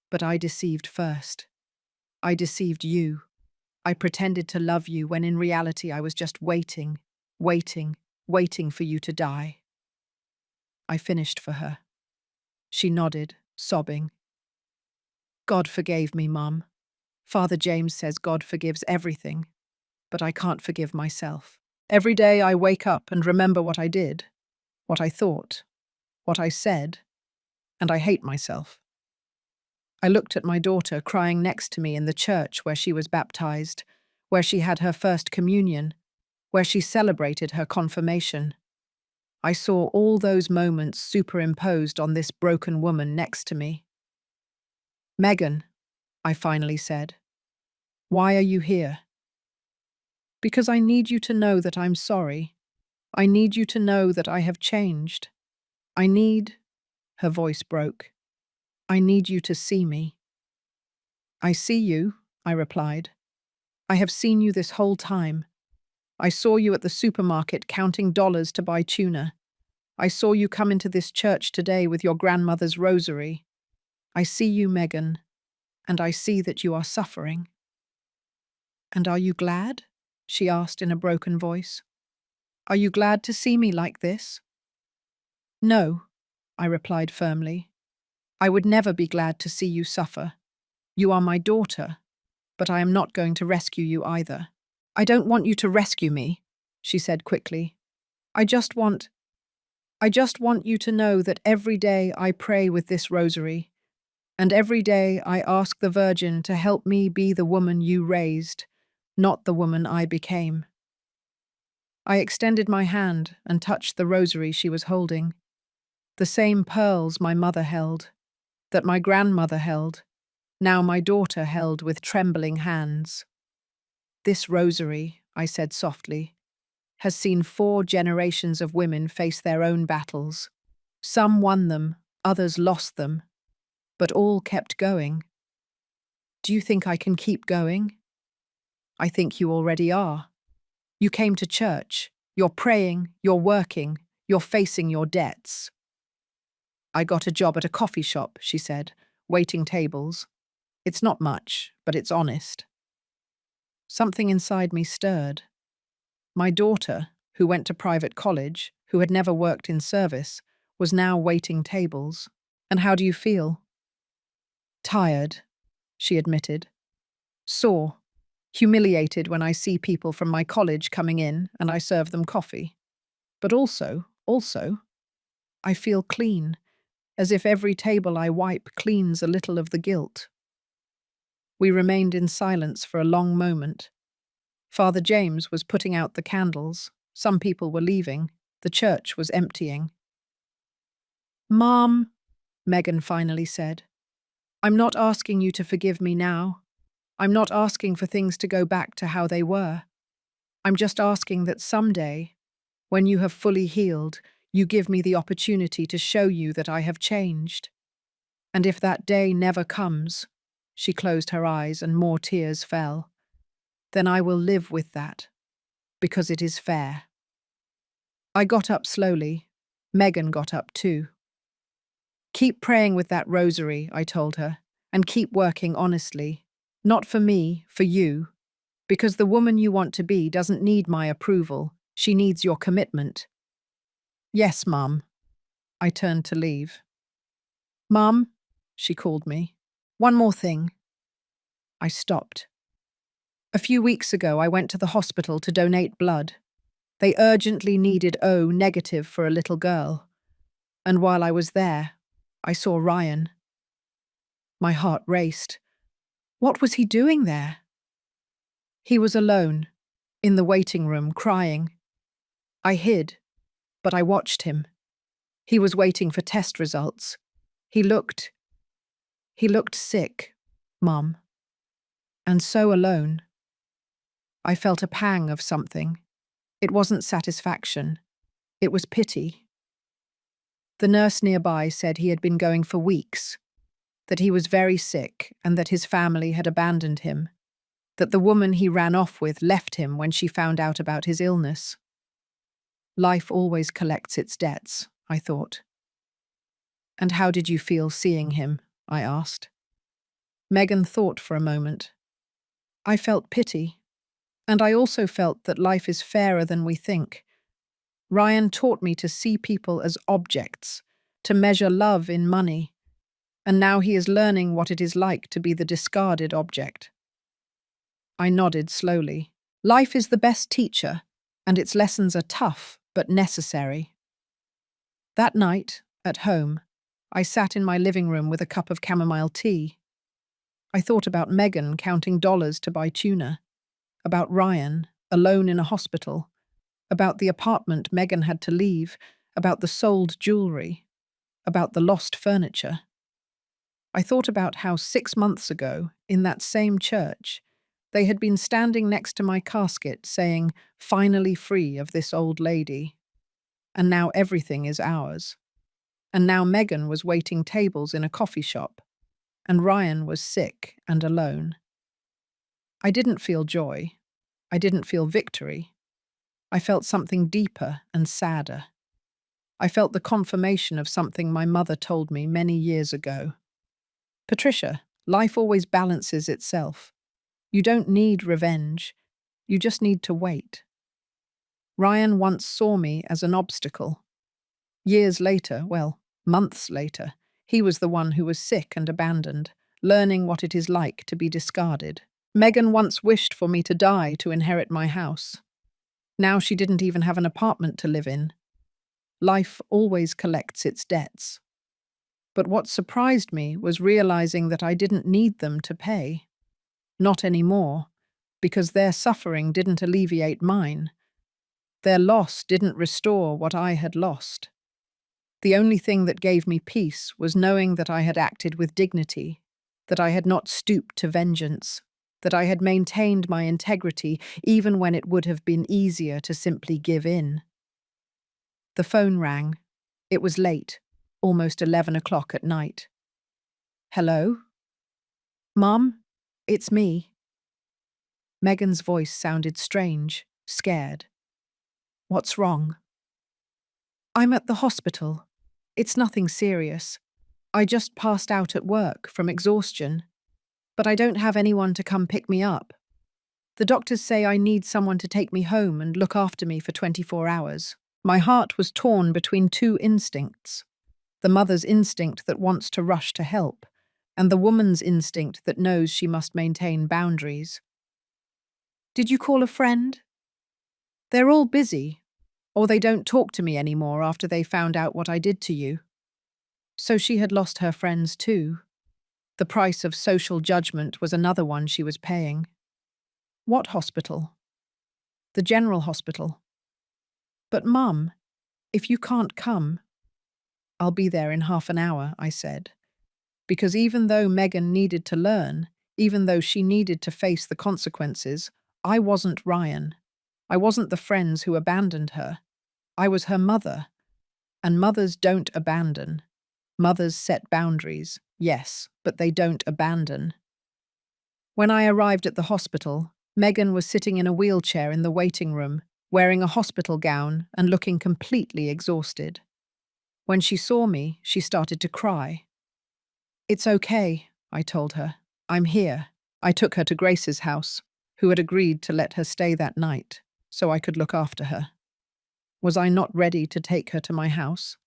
"But I deceived first. I deceived you. I pretended to love you when in reality I was just waiting, waiting for you to die." I finished for her. She nodded, sobbing. "God forgave me, Mum. Father James says God forgives everything, but I can't forgive myself. Every day I wake up and remember what I did, what I thought, what I said, and I hate myself." I looked at my daughter crying next to me in the church where she was baptized, where she had her first communion, where she celebrated her confirmation. I saw all those moments superimposed on this broken woman next to me. "Megan," I finally said, "why are you here?" "Because I need you to know that I'm sorry. I need you to know that I have changed. I need—" Her voice broke. "I need you to see me." "I see you," I replied. "I have seen you this whole time. I saw you at the supermarket counting dollars to buy tuna. I saw you come into this church today with your grandmother's rosary. I see you, Megan, and I see that you are suffering." "And are you glad?" she asked in a broken voice. "Are you glad to see me like this?" "No," I replied firmly. "I would never be glad to see you suffer. You are my daughter, but I am not going to rescue you either." "I don't want you to rescue me," she said quickly. I just want you to know that every day I pray with this rosary, and every day I ask the Virgin to help me be the woman you raised, not the woman I became." I extended my hand and touched the rosary she was holding. The same pearls my mother held, that my grandmother held, now my daughter held with trembling hands. "This rosary," I said softly, "has seen 4 generations of women face their own battles. Some won them, others lost them, but all kept going. Do you think I can keep going? I think you already are. You came to church, you're praying, you're working, you're facing your debts." "I got a job at a coffee shop," she said, "waiting tables. It's not much, but it's honest." Something inside me stirred. My daughter, who went to private college, who had never worked in service, was now waiting tables. "And how do you feel?" "Tired," she admitted. "Sore. Humiliated when I see people from my college coming in and I serve them coffee. But also, I feel clean, as if every table I wipe cleans a little of the guilt." We remained in silence for a long moment. Father James was putting out the candles. Some people were leaving. The church was emptying. "Mom," Megan finally said, "I'm not asking you to forgive me now. I'm not asking for things to go back to how they were. I'm just asking that someday, when you have fully healed, you give me the opportunity to show you that I have changed. And if that day never comes," she closed her eyes and more tears fell, "then I will live with that, because it is fair." I got up slowly. Megan got up too. "Keep praying with that rosary," I told her, "and keep working honestly. Not for me, for you. Because the woman you want to be doesn't need my approval. She needs your commitment. Yes, Mum. I turned to leave. Mum, she called me. One more thing. I stopped. A few weeks ago, I went to the hospital to donate blood. They urgently needed O negative for a little girl. And while I was there, I saw Ryan. My heart raced. What was he doing there? He was alone, in the waiting room, crying. I hid, but I watched him. He was waiting for test results. He looked sick, Mum. And so alone. I felt a pang of something. It wasn't satisfaction. It was pity. The nurse nearby said he had been going for weeks, that he was very sick and that his family had abandoned him, that the woman he ran off with left him when she found out about his illness. Life always collects its debts, I thought. And how did you feel seeing him? I asked. Megan thought for a moment. I felt pity, and I also felt that life is fairer than we think. Ryan taught me to see people as objects, to measure love in money, and now he is learning what it is like to be the discarded object. I nodded slowly. Life is the best teacher, and its lessons are tough but necessary. That night, at home, I sat in my living room with a cup of chamomile tea. I thought about Megan counting dollars to buy tuna, about Ryan, alone in a hospital, about the apartment Megan had to leave, about the sold jewelry, about the lost furniture. I thought about how 6 months ago, in that same church, they had been standing next to my casket saying, "Finally free of this old lady." And now everything is ours. And now Megan was waiting tables in a coffee shop, and Ryan was sick and alone. I didn't feel joy. I didn't feel victory. I felt something deeper and sadder. I felt the confirmation of something my mother told me many years ago. Patricia, life always balances itself. You don't need revenge. You just need to wait. Ryan once saw me as an obstacle. Years later, well, months later, he was the one who was sick and abandoned, learning what it is like to be discarded. Megan once wished for me to die to inherit my house. Now she didn't even have an apartment to live in. Life always collects its debts. But what surprised me was realizing that I didn't need them to pay. Not anymore, because their suffering didn't alleviate mine. Their loss didn't restore what I had lost. The only thing that gave me peace was knowing that I had acted with dignity, that I had not stooped to vengeance, that I had maintained my integrity even when it would have been easier to simply give in. The phone rang. It was late, almost 11 o'clock at night. Hello? Mum, it's me. Megan's voice sounded strange, scared. What's wrong? I'm at the hospital. It's nothing serious. I just passed out at work from exhaustion, but I don't have anyone to come pick me up. The doctors say I need someone to take me home and look after me for 24 hours. My heart was torn between two instincts. The mother's instinct that wants to rush to help, and the woman's instinct that knows she must maintain boundaries. Did you call a friend? They're all busy, or they don't talk to me anymore after they found out what I did to you. So she had lost her friends too. The price of social judgment was another one she was paying. What hospital? The general hospital. But Mum, if you can't come, I'll be there in half an hour, I said. Because even though Megan needed to learn, even though she needed to face the consequences, I wasn't Ryan. I wasn't the friends who abandoned her. I was her mother. And mothers don't abandon. Mothers set boundaries, yes, but they don't abandon. When I arrived at the hospital, Megan was sitting in a wheelchair in the waiting room, wearing a hospital gown and looking completely exhausted. When she saw me, she started to cry. It's okay, I told her. I'm here. I took her to Grace's house. who had agreed to let her stay that night so I could look after her. Was I not ready to take her to my house?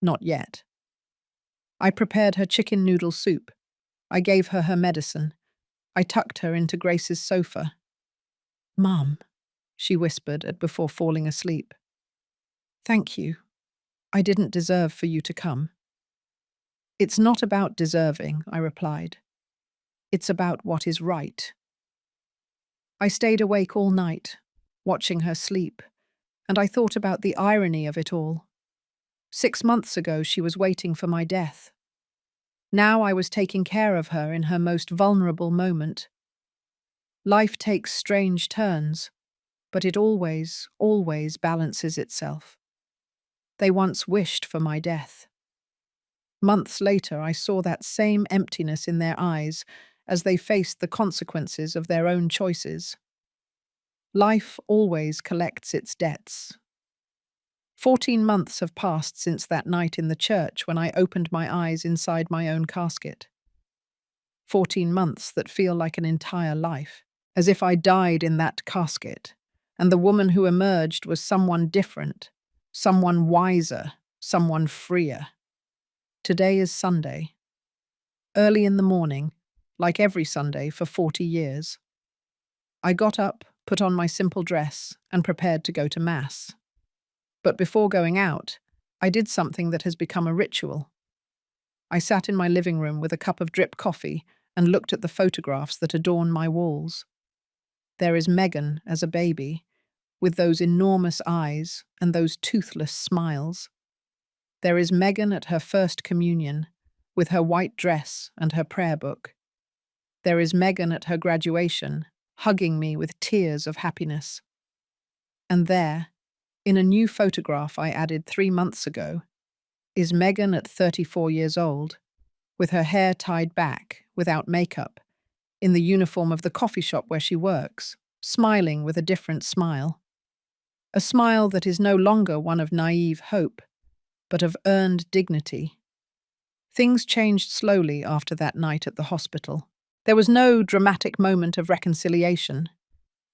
Not yet. I prepared her chicken noodle soup. I gave her her medicine. I tucked her into Grace's sofa. "Mum," she whispered before falling asleep. "Thank you. I didn't deserve for you to come." "It's not about deserving," I replied. "It's about what is right." I stayed awake all night, watching her sleep, and I thought about the irony of it all. 6 months ago, she was waiting for my death. Now I was taking care of her in her most vulnerable moment. Life takes strange turns, but it always, always balances itself. They once wished for my death. Months later, I saw that same emptiness in their eyes as they faced the consequences of their own choices. Life always collects its debts. 14 months have passed since that night in the church when I opened my eyes inside my own casket. 14 months that feel like an entire life, as if I died in that casket, and the woman who emerged was someone different, someone wiser, someone freer. Today is Sunday. Early in the morning, like every Sunday for 40 years. I got up, put on my simple dress, and prepared to go to Mass. But before going out, I did something that has become a ritual. I sat in my living room with a cup of drip coffee and looked at the photographs that adorn my walls. There is Megan as a baby, with those enormous eyes and those toothless smiles. There is Megan at her first communion, with her white dress and her prayer book. There is Megan at her graduation, hugging me with tears of happiness. And there, in a new photograph I added 3 months ago, is Megan at 34 years old, with her hair tied back, without makeup, in the uniform of the coffee shop where she works, smiling with a different smile. A smile that is no longer one of naive hope, but of earned dignity. Things changed slowly after that night at the hospital. There was no dramatic moment of reconciliation.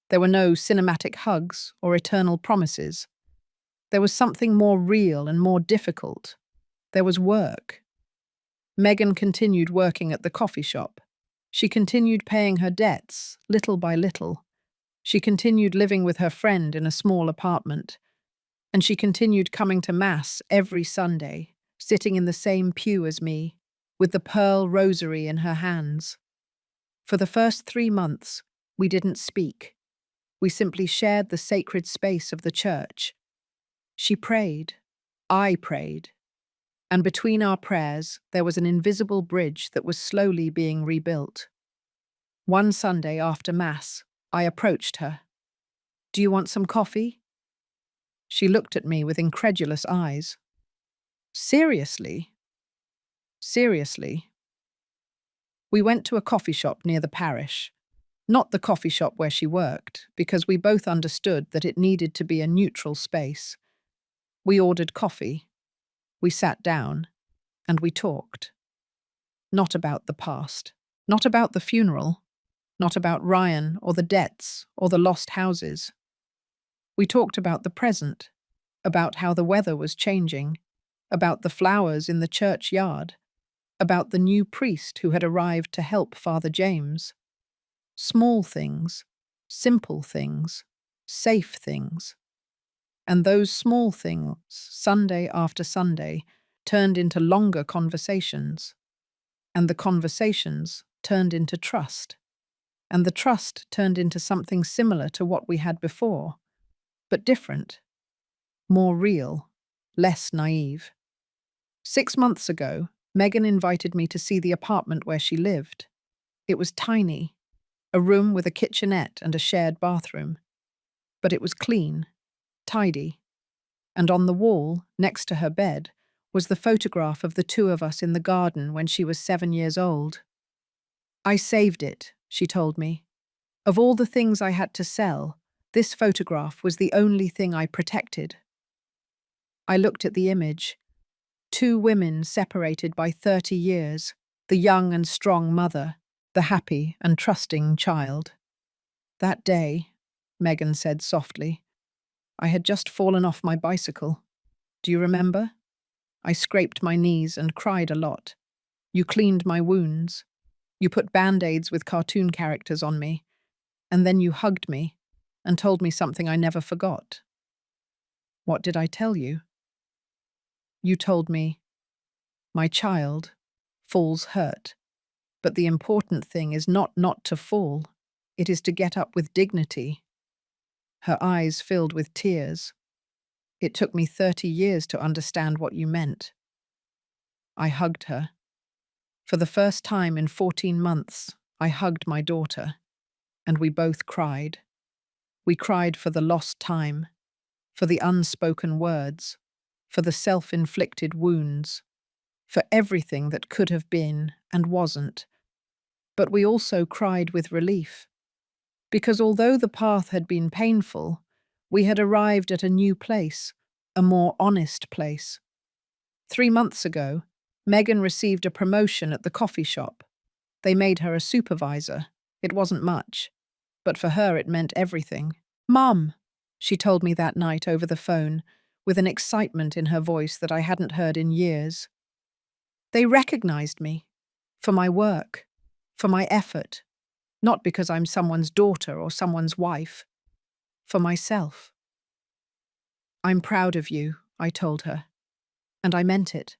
There were no cinematic hugs or eternal promises. There was something more real and more difficult. There was work. Megan continued working at the coffee shop. She continued paying her debts, little by little. She continued living with her friend in a small apartment. And she continued coming to Mass every Sunday, sitting in the same pew as me, with the pearl rosary in her hands. For the first 3 months, we didn't speak. We simply shared the sacred space of the church. She prayed. I prayed. And between our prayers, there was an invisible bridge that was slowly being rebuilt. One Sunday after Mass, I approached her. "Do you want some coffee?" She looked at me with incredulous eyes. "Seriously?" "Seriously." We went to a coffee shop near the parish. Not the coffee shop where she worked, because we both understood that it needed to be a neutral space. We ordered coffee. We sat down, and we talked. Not about the past. Not about the funeral. Not about Ryan or the debts or the lost houses. We talked about the present, about how the weather was changing, about the flowers in the churchyard, about the new priest who had arrived to help Father James. Small things, simple things, safe things. And those small things, Sunday after Sunday, turned into longer conversations. And the conversations turned into trust. And the trust turned into something similar to what we had before, but different, more real, less naive. 6 months ago, Megan invited me to see the apartment where she lived. It was tiny, a room with a kitchenette and a shared bathroom. But it was clean, tidy, and on the wall, next to her bed, was the photograph of the two of us in the garden when she was 7 years old. "I saved it," she told me. "Of all the things I had to sell, this photograph was the only thing I protected." I looked at the image. 2 women separated by 30 years, the young and strong mother, the happy and trusting child. That day, Megan said softly, I had just fallen off my bicycle. Do you remember? I scraped my knees and cried a lot. You cleaned my wounds. You put band-aids with cartoon characters on me. And then you hugged me and told me something I never forgot. What did I tell you? You told me, my child, falls hurt. But the important thing is not to fall. It is to get up with dignity. Her eyes filled with tears. It took me 30 years to understand what you meant. I hugged her. For the first time in 14 months, I hugged my daughter, and we both cried. We cried for the lost time, for the unspoken words, for the self-inflicted wounds, for everything that could have been and wasn't. But we also cried with relief, because although the path had been painful, we had arrived at a new place, a more honest place. 3 months ago, Megan received a promotion at the coffee shop. They made her a supervisor. It wasn't much, but for her it meant everything. Mum, she told me that night over the phone, with an excitement in her voice that I hadn't heard in years. They recognized me for my work, for my effort, not because I'm someone's daughter or someone's wife, for myself. I'm proud of you, I told her, and I meant it.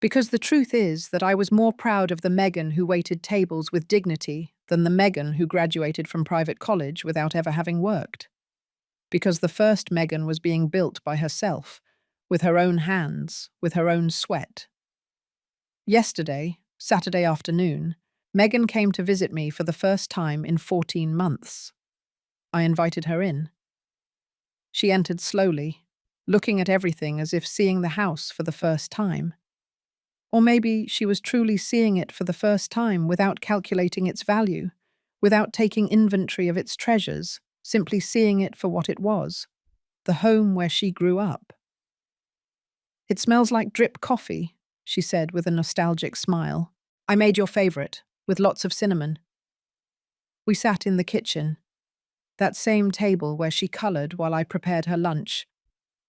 Because the truth is that I was more proud of the Megan who waited tables with dignity than the Megan who graduated from private college without ever having worked. Because the first Megan was being built by herself, with her own hands, with her own sweat. Yesterday, Saturday afternoon, Megan came to visit me for the first time in 14 months. I invited her in. She entered slowly, looking at everything as if seeing the house for the first time. Or maybe she was truly seeing it for the first time without calculating its value, without taking inventory of its treasures, simply seeing it for what it was, the home where she grew up. It smells like drip coffee, she said with a nostalgic smile. I made your favorite, with lots of cinnamon. We sat in the kitchen, that same table where she colored while I prepared her lunch,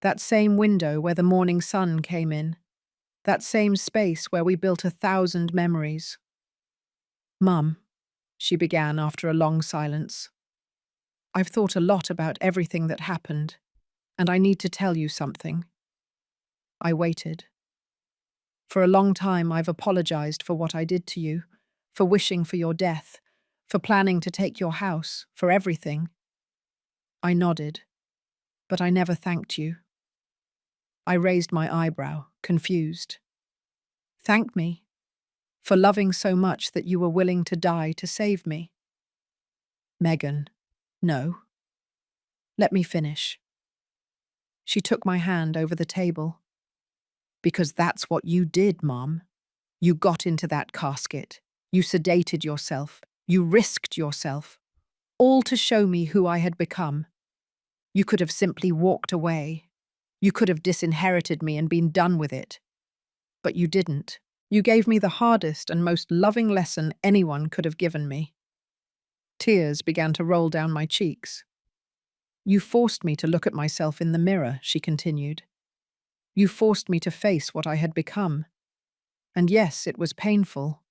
that same window where the morning sun came in, that same space where we built 1,000 memories. Mum, she began after a long silence, I've thought a lot about everything that happened, and I need to tell you something. I waited. For a long time I've apologized for what I did to you, for wishing for your death, for planning to take your house, for everything. I nodded, but I never thanked you. I raised my eyebrow, confused. Thank me for loving so much that you were willing to die to save me. Megan, no. Let me finish. She took my hand over the table. Because that's what you did, Mom. You got into that casket. You sedated yourself. You risked yourself. All to show me who I had become. You could have simply walked away. You could have disinherited me and been done with it. But you didn't. You gave me the hardest and most loving lesson anyone could have given me. Tears began to roll down my cheeks. You forced me to look at myself in the mirror, she continued. You forced me to face what I had become. And yes, it was painful.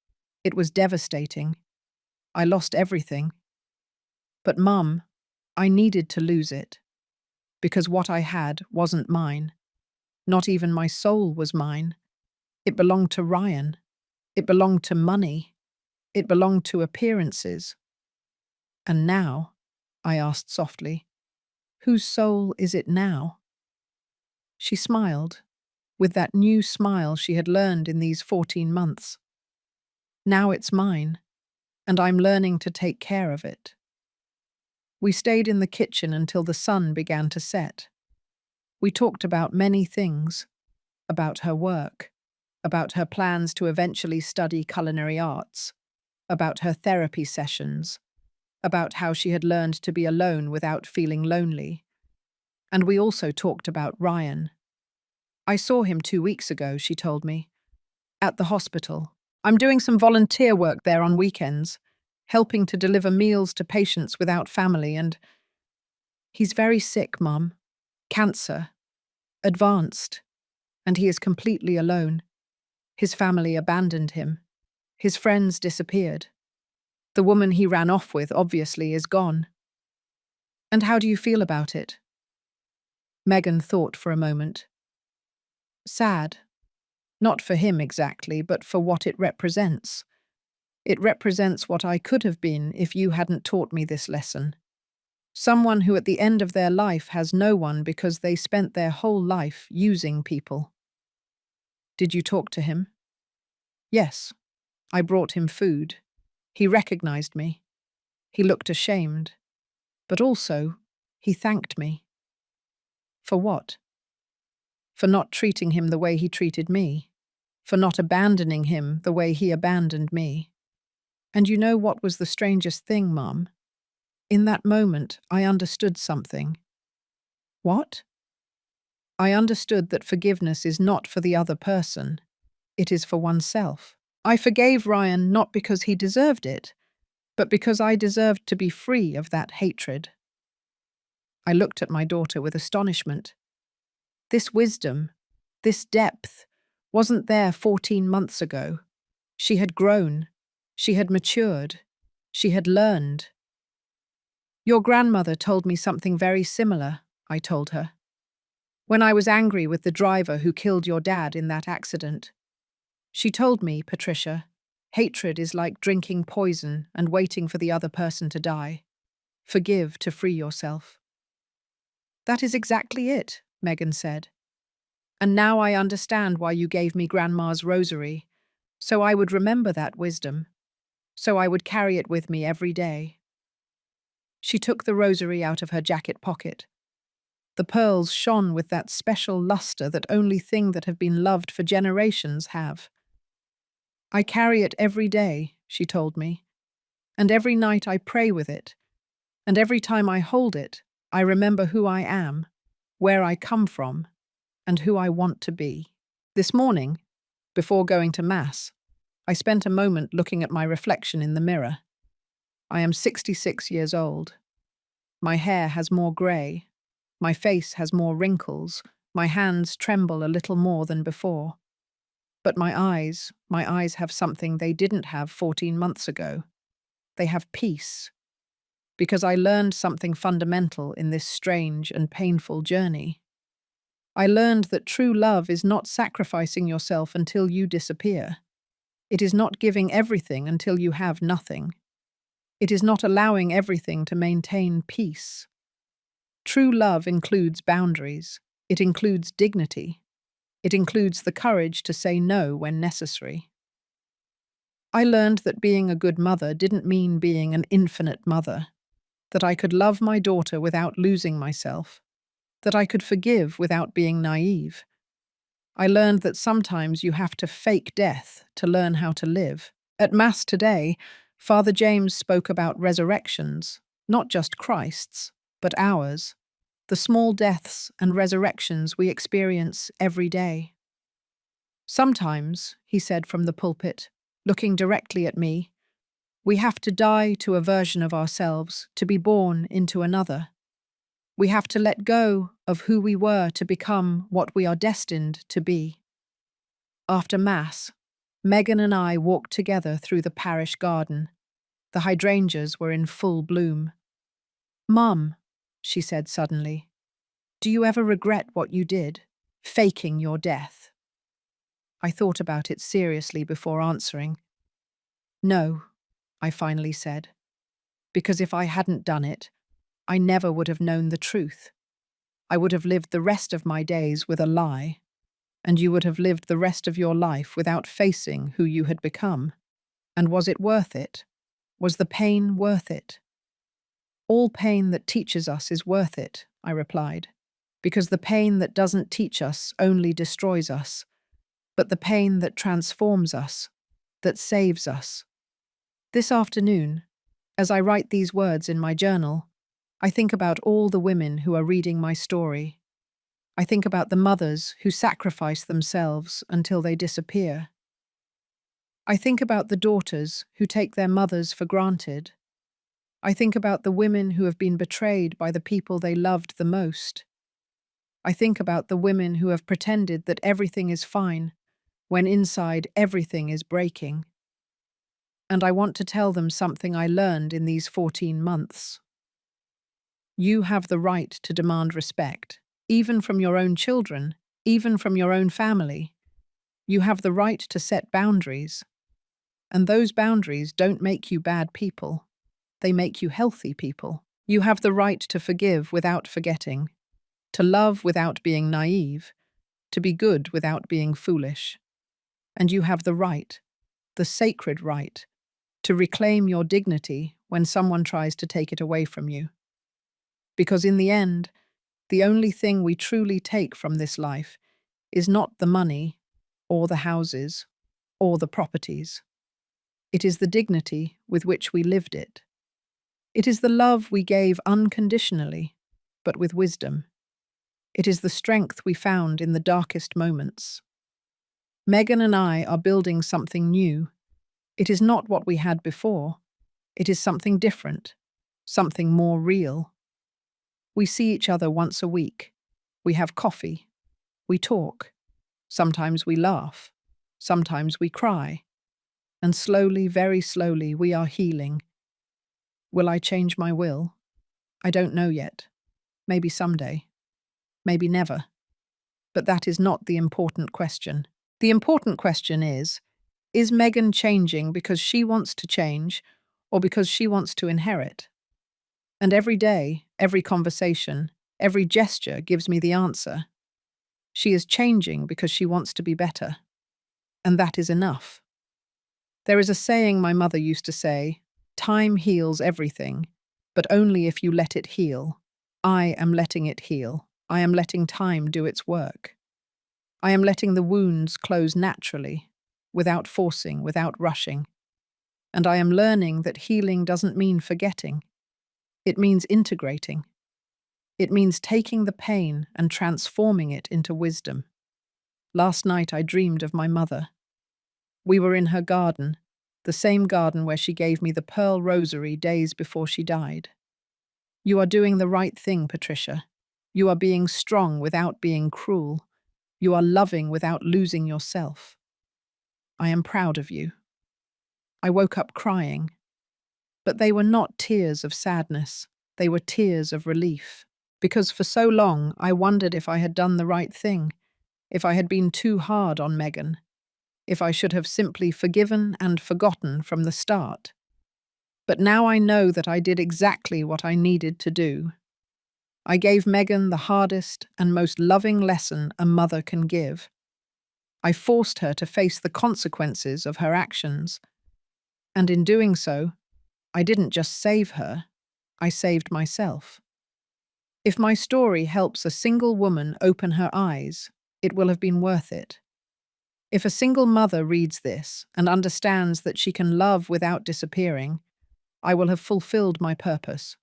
It was devastating. I lost everything. But Mum, I needed to lose it. Because what I had wasn't mine. Not even my soul was mine. It belonged to Ryan. It belonged to money. It belonged to appearances. And now, I asked softly, whose soul is it now? She smiled, with that new smile she had learned in these 14 months. Now it's mine, and I'm learning to take care of it. We stayed in the kitchen until the sun began to set. We talked about many things, about her work, about her plans to eventually study culinary arts, about her therapy sessions, about how she had learned to be alone without feeling lonely. And we also talked about Ryan. I saw him 2 weeks ago, she told me, at the hospital. I'm doing some volunteer work there on weekends. helping to deliver meals to patients without family, and he's very sick, Mum. Cancer. Advanced. And he is completely alone. His family abandoned him. His friends disappeared. The woman he ran off with, obviously, is gone. And how do you feel about it? Megan thought for a moment. Sad. Not for him exactly, but for what it represents. It represents what I could have been if you hadn't taught me this lesson. Someone who at the end of their life has no one because they spent their whole life using people. Did you talk to him? Yes. I brought him food. He recognized me. He looked ashamed. But also, he thanked me. For what? For not treating him the way he treated me. For not abandoning him the way he abandoned me. And you know what was the strangest thing, Mum? In that moment, I understood something. What? I understood that forgiveness is not for the other person. It is for oneself. I forgave Ryan not because he deserved it, but because I deserved to be free of that hatred. I looked at my daughter with astonishment. This wisdom, this depth, wasn't there 14 months ago. She had grown. She had matured. She had learned. Your grandmother told me something very similar, I told her. When I was angry with the driver who killed your dad in that accident. She told me, Patricia, hatred is like drinking poison and waiting for the other person to die. Forgive to free yourself. That is exactly it, Megan said. And now I understand why you gave me Grandma's rosary, so I would remember that wisdom, so I would carry it with me every day. She took the rosary out of her jacket pocket. The pearls shone with that special luster that only things that have been loved for generations have. I carry it every day, she told me, and every night I pray with it, and every time I hold it, I remember who I am, where I come from, and who I want to be. This morning, before going to Mass, I spent a moment looking at my reflection in the mirror. I am 66 years old. My hair has more grey. My face has more wrinkles. My hands tremble a little more than before. But my eyes have something they didn't have 14 months ago. They have peace. Because I learned something fundamental in this strange and painful journey. I learned that true love is not sacrificing yourself until you disappear. It is not giving everything until you have nothing. It is not allowing everything to maintain peace. True love includes boundaries. It includes dignity. It includes the courage to say no when necessary. I learned that being a good mother didn't mean being an infinite mother, that I could love my daughter without losing myself, that I could forgive without being naive. I learned that sometimes you have to fake death to learn how to live. At Mass today, Father James spoke about resurrections, not just Christ's, but ours, the small deaths and resurrections we experience every day. Sometimes, he said from the pulpit, looking directly at me, we have to die to a version of ourselves to be born into another. We have to let go of who we were to become what we are destined to be. After Mass, Megan and I walked together through the parish garden. The hydrangeas were in full bloom. Mum, she said suddenly, do you ever regret what you did, faking your death? I thought about it seriously before answering. No, I finally said, because if I hadn't done it, I never would have known the truth. I would have lived the rest of my days with a lie, and you would have lived the rest of your life without facing who you had become. And was it worth it? Was the pain worth it? All pain that teaches us is worth it, I replied, because the pain that doesn't teach us only destroys us, but the pain that transforms us, that saves us. This afternoon, as I write these words in my journal, I think about all the women who are reading my story. I think about the mothers who sacrifice themselves until they disappear. I think about the daughters who take their mothers for granted. I think about the women who have been betrayed by the people they loved the most. I think about the women who have pretended that everything is fine when inside everything is breaking. And I want to tell them something I learned in these 14 months. You have the right to demand respect, even from your own children, even from your own family. You have the right to set boundaries. And those boundaries don't make you bad people. They make you healthy people. You have the right to forgive without forgetting, to love without being naive, to be good without being foolish. And you have the right, the sacred right, to reclaim your dignity when someone tries to take it away from you. Because in the end, the only thing we truly take from this life is not the money, or the houses, or the properties. It is the dignity with which we lived it. It is the love we gave unconditionally, but with wisdom. It is the strength we found in the darkest moments. Megan and I are building something new. It is not what we had before. It is something different, something more real. We see each other once a week. We have coffee. We talk. Sometimes we laugh. Sometimes we cry. And slowly, very slowly, we are healing. Will I change my will? I don't know yet. Maybe someday. Maybe never. But that is not the important question. The important question is Megan changing because she wants to change or because she wants to inherit? And every day, every conversation, every gesture gives me the answer. She is changing because she wants to be better. And that is enough. There is a saying my mother used to say, "Time heals everything, but only if you let it heal." I am letting it heal. I am letting time do its work. I am letting the wounds close naturally, without forcing, without rushing. And I am learning that healing doesn't mean forgetting. It means integrating. It means taking the pain and transforming it into wisdom. Last night I dreamed of my mother. We were in her garden, the same garden where she gave me the pearl rosary days before she died. You are doing the right thing, Patricia. You are being strong without being cruel. You are loving without losing yourself. I am proud of you. I woke up crying, but they were not tears of sadness. They were tears of relief. Because for so long I wondered if I had done the right thing, if I had been too hard on Megan, if I should have simply forgiven and forgotten from the start. But now I know that I did exactly what I needed to do. I gave Megan the hardest and most loving lesson a mother can give. I forced her to face the consequences of her actions. And in doing so, I didn't just save her, I saved myself. If my story helps a single woman open her eyes, it will have been worth it. If a single mother reads this and understands that she can love without disappearing, I will have fulfilled my purpose.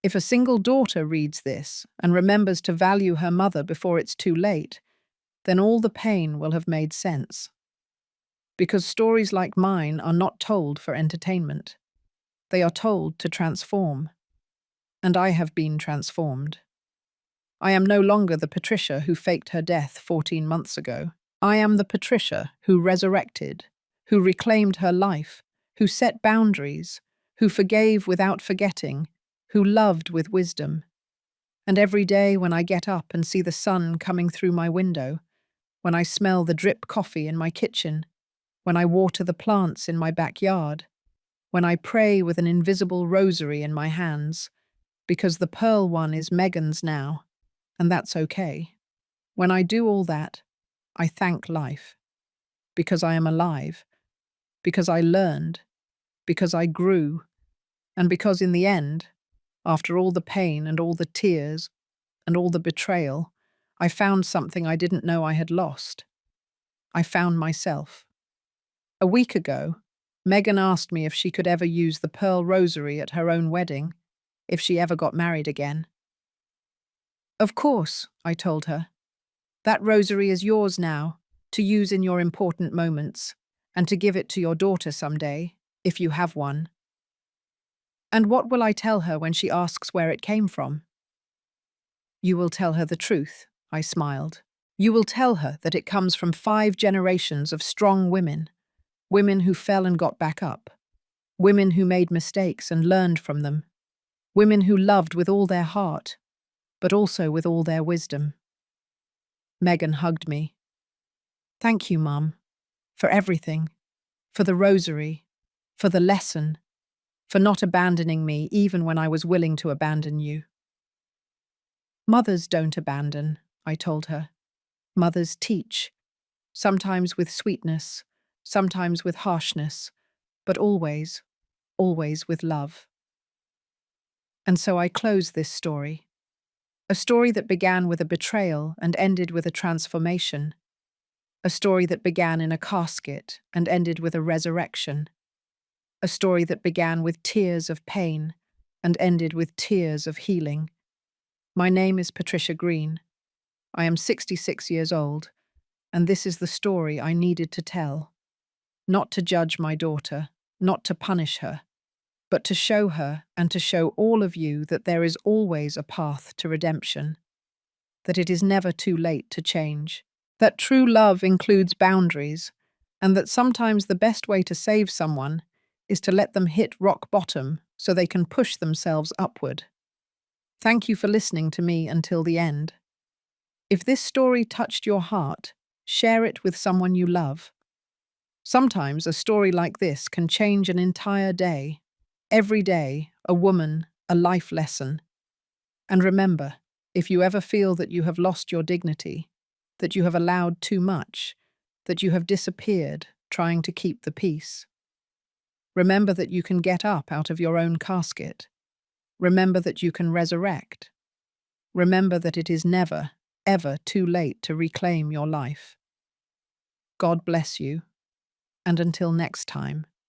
If a single daughter reads this and remembers to value her mother before it's too late, then all the pain will have made sense. Because stories like mine are not told for entertainment. They are told to transform. And I have been transformed. I am no longer the Patricia who faked her death 14 months ago. I am the Patricia who resurrected, who reclaimed her life, who set boundaries, who forgave without forgetting, who loved with wisdom. And every day when I get up and see the sun coming through my window, when I smell the drip coffee in my kitchen, when I water the plants in my backyard, when I pray with an invisible rosary in my hands, because the pearl one is Megan's now, and that's okay. When I do all that, I thank life, because I am alive, because I learned, because I grew, and because in the end, after all the pain and all the tears and all the betrayal, I found something I didn't know I had lost. I found myself. A week ago, Megan asked me if she could ever use the pearl rosary at her own wedding, if she ever got married again. Of course, I told her. That rosary is yours now, to use in your important moments, and to give it to your daughter someday, if you have one. And what will I tell her when she asks where it came from? You will tell her the truth, I smiled. You will tell her that it comes from 5 generations of strong women, women who fell and got back up, women who made mistakes and learned from them, women who loved with all their heart, but also with all their wisdom. Megan hugged me. Thank you, Mum, for everything, for the rosary, for the lesson, for not abandoning me even when I was willing to abandon you. Mothers don't abandon, I told her. Mothers teach, sometimes with sweetness, sometimes with harshness, but always, always with love. And so I close this story. A story that began with a betrayal and ended with a transformation. A story that began in a casket and ended with a resurrection. A story that began with tears of pain and ended with tears of healing. My name is Patricia Green. I am 66 years old, and this is the story I needed to tell. Not to judge my daughter, not to punish her, but to show her and to show all of you that there is always a path to redemption, that it is never too late to change, that true love includes boundaries, and that sometimes the best way to save someone is to let them hit rock bottom so they can push themselves upward. Thank you for listening to me until the end. If this story touched your heart, share it with someone you love. Sometimes a story like this can change an entire day. Every day, a woman, a life lesson. And remember, if you ever feel that you have lost your dignity, that you have allowed too much, that you have disappeared trying to keep the peace, remember that you can get up out of your own casket. Remember that you can resurrect. Remember that it is never, ever too late to reclaim your life. God bless you, and until next time.